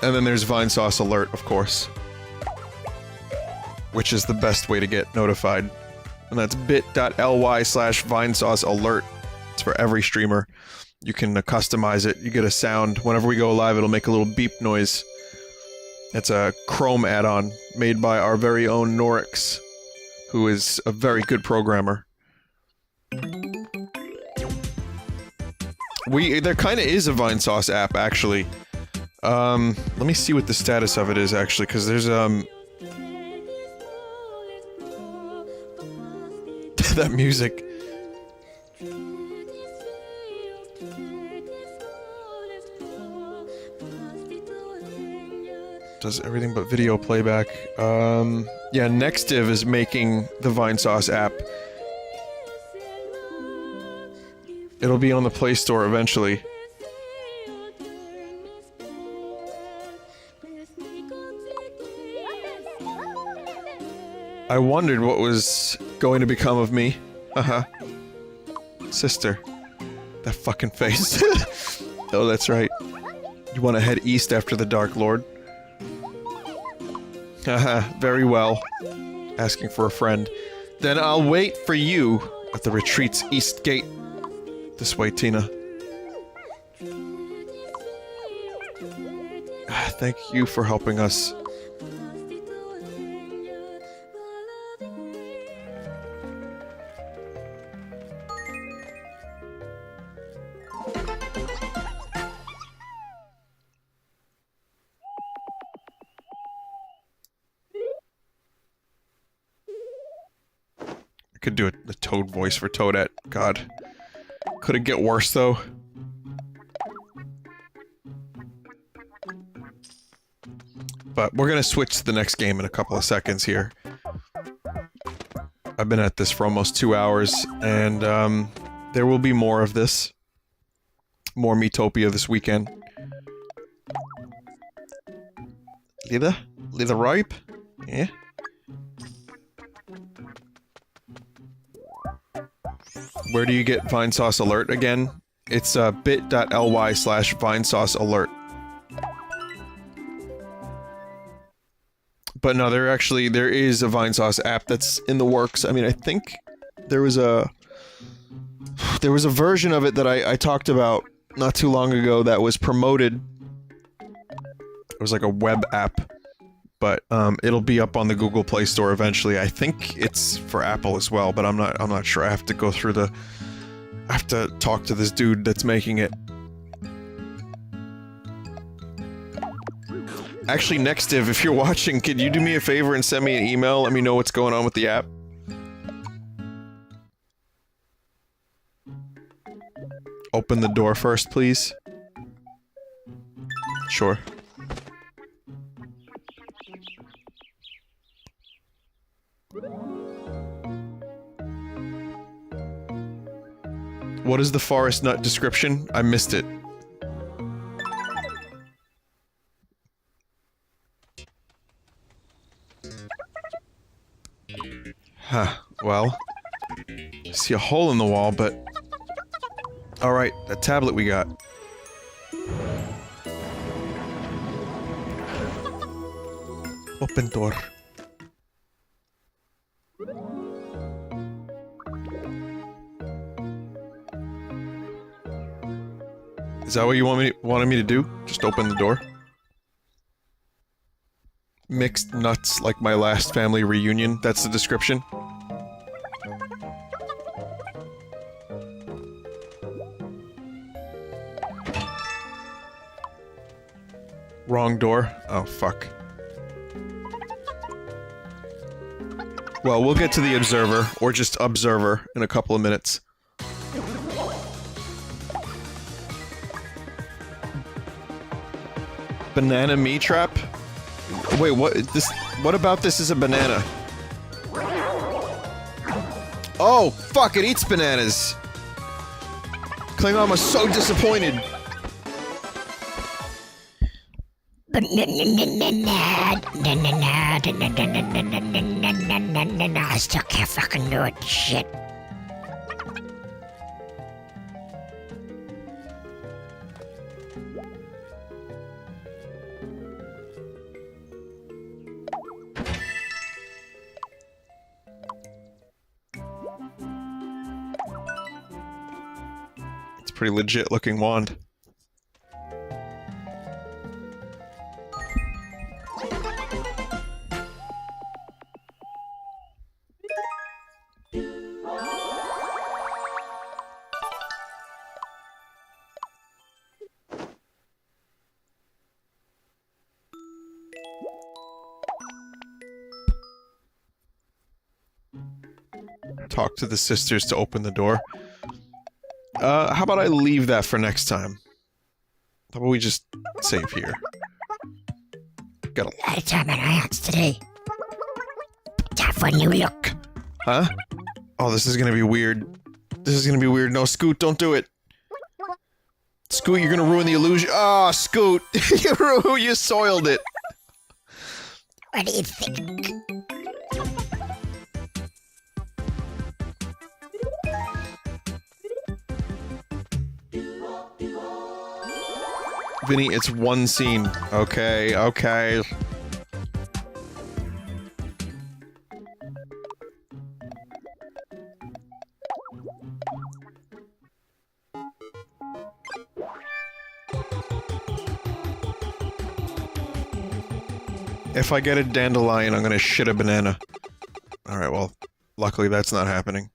And then there's Vinesauce alert, of course. Which is the best way to get notified. And that's bit.ly/Vinesauce alert. It's for every streamer. You can customize it. You get a sound. Whenever we go live, it'll make a little beep noise. It's a Chrome add-on made by our very own Norix, who is a very good programmer. There kind of is a Vinesauce app, actually. Let me see what the status of it is, actually, because there's, that music. Does everything but video playback. Yeah, Nextiv is making the Vinesauce app. It'll be on the Play Store eventually. I wondered what was going to become of me. Haha. Sister. That fucking face. Oh, that's right. You want to head east after the Dark Lord? Haha, very well. Asking for a friend. Then I'll wait for you at the retreat's east gate. This way, Tina. Thank you for helping us. Could do a Toad voice for Toadette. God. Could it get worse, though? But we're gonna switch to the next game in a couple of seconds here. I've been at this for almost 2 hours, and, there will be more of this. More Miitopia this weekend. Leather? Leather rope? Yeah? Where do you get Vinesauce alert again? It's bit.ly/Vinesauce alert. But no, there is a Vinesauce app that's in the works. I mean, I think there was a version of it that I talked about not too long ago that was promoted. It was like a web app, but it'll be up on the Google Play Store eventually. I think it's for Apple as well, but I'm not sure. I have to go through I have to talk to this dude that's making it. Actually, Nextiv, if you're watching, could you do me a favor and send me an email? Let me know what's going on with the app. Open the door first, please. Sure. What is the forest nut description? I missed it. Huh. Well, I see a hole in the wall, but... Alright, that tablet we got. Open door. Is that what you wanted me to do? Just open the door? Mixed nuts like my last family reunion, that's the description? Wrong door? Oh, fuck. Well, we'll get to the observer, or just observer, in a couple of minutes. Banana me trap? Wait, what about this is a banana? Oh, fuck, it eats bananas! Klingon was so disappointed! I still can't fucking do it, shit. It's a pretty legit looking wand. Talk to the sisters to open the door. How about I leave that for next time? How about we just save here? Got a lot of time on IOTS today. Time for a new look. Huh? Oh, this is gonna be weird. This is gonna be weird. No, Scoot, don't do it. Scoot, you're gonna ruin the illusion. Ah, oh, Scoot! You soiled it. What do you think? Vinny, it's one scene. Okay, okay. If I get a dandelion, I'm gonna shit a banana. Alright, well, luckily that's not happening.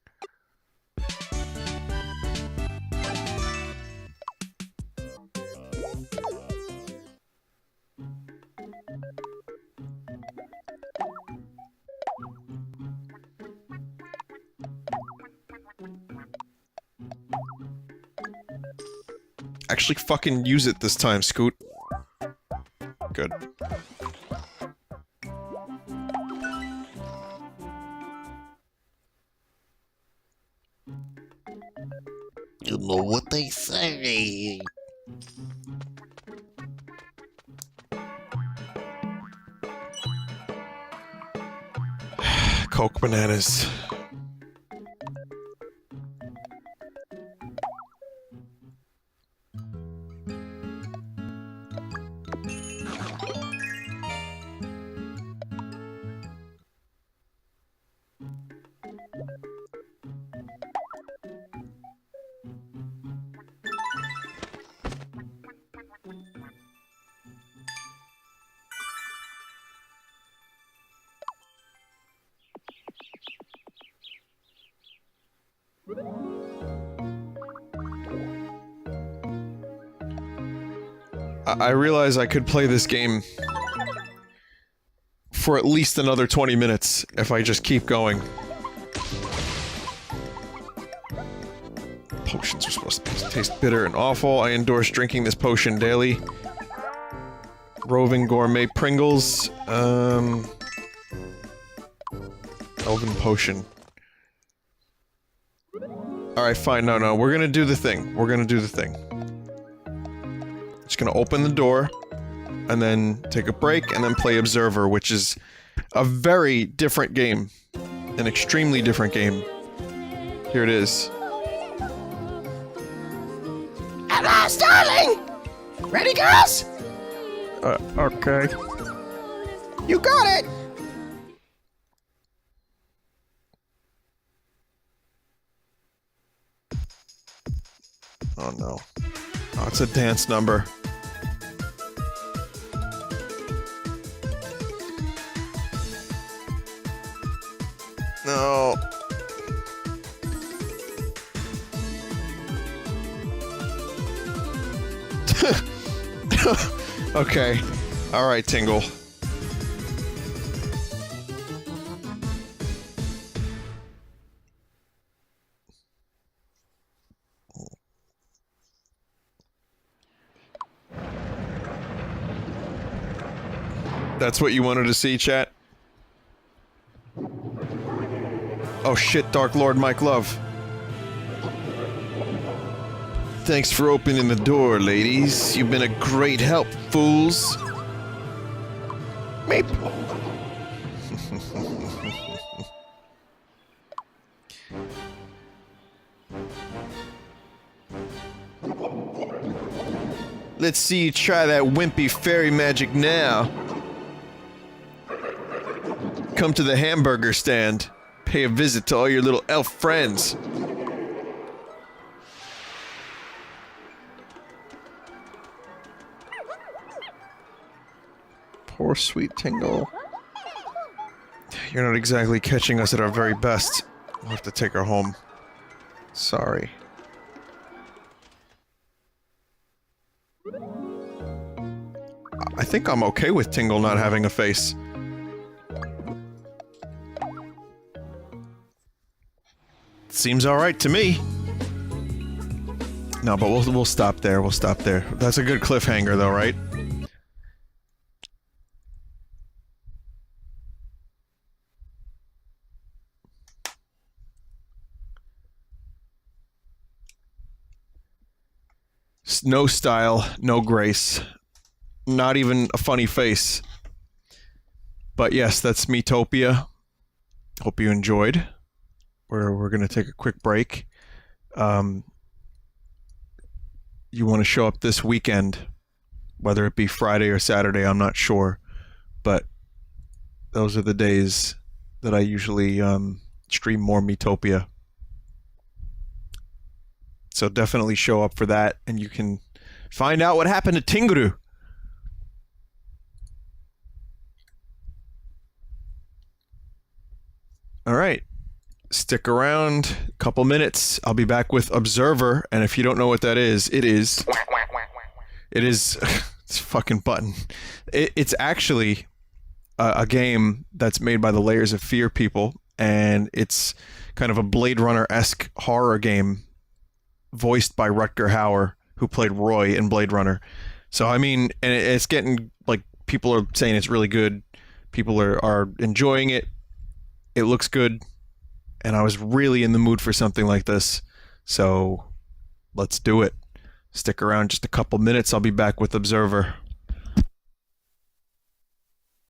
Actually fucking use it this time, Scoot. Good. You know what they say. Coke bananas. I realize I could play this game for at least another 20 minutes if I just keep going. Potions are supposed to taste bitter and awful. I endorse drinking this potion daily. Roving Gourmet Pringles. Elven Potion. Alright, fine. No. We're gonna do the thing. Just gonna open the door, and then take a break, and then play Observer, which is a very different game. An extremely different game. Here it is. At last, darling! Ready, girls? Okay. You got it! Oh no. Oh, it's a dance number. No. Okay. Alright, Tingle. That's what you wanted to see, chat? Oh shit, Dark Lord Mike Love. Thanks for opening the door, ladies. You've been a great help, fools. Meep. Let's see you try that wimpy fairy magic now. Come to the hamburger stand. Pay a visit to all your little elf friends. Poor sweet Tingle. You're not exactly catching us at our very best. We'll have to take her home. Sorry. I think I'm okay with Tingle not having a face. Seems alright to me. No, but we'll stop there. We'll stop there. That's a good cliffhanger, though, right? No style, no grace. Not even a funny face. But yes, that's Miitopia. Hope you enjoyed. We're gonna take a quick break. You want to show up this weekend, whether it be Friday or Saturday, I'm not sure, but those are the days that I usually stream more Miitopia. So definitely show up for that, and you can find out what happened to Tinguru. All right. Stick around a couple minutes. I'll be back with Observer, and if you don't know what that is, it is it's a fucking button. It's actually a game that's made by the Layers of Fear people, and it's kind of a Blade Runner-esque horror game voiced by Rutger Hauer, who played Roy in Blade Runner. So I mean, and it's getting, like, people are saying it's really good. People are enjoying it. It looks good. And I was really in the mood for something like this. So let's do it. Stick around just a couple minutes. I'll be back with Observer.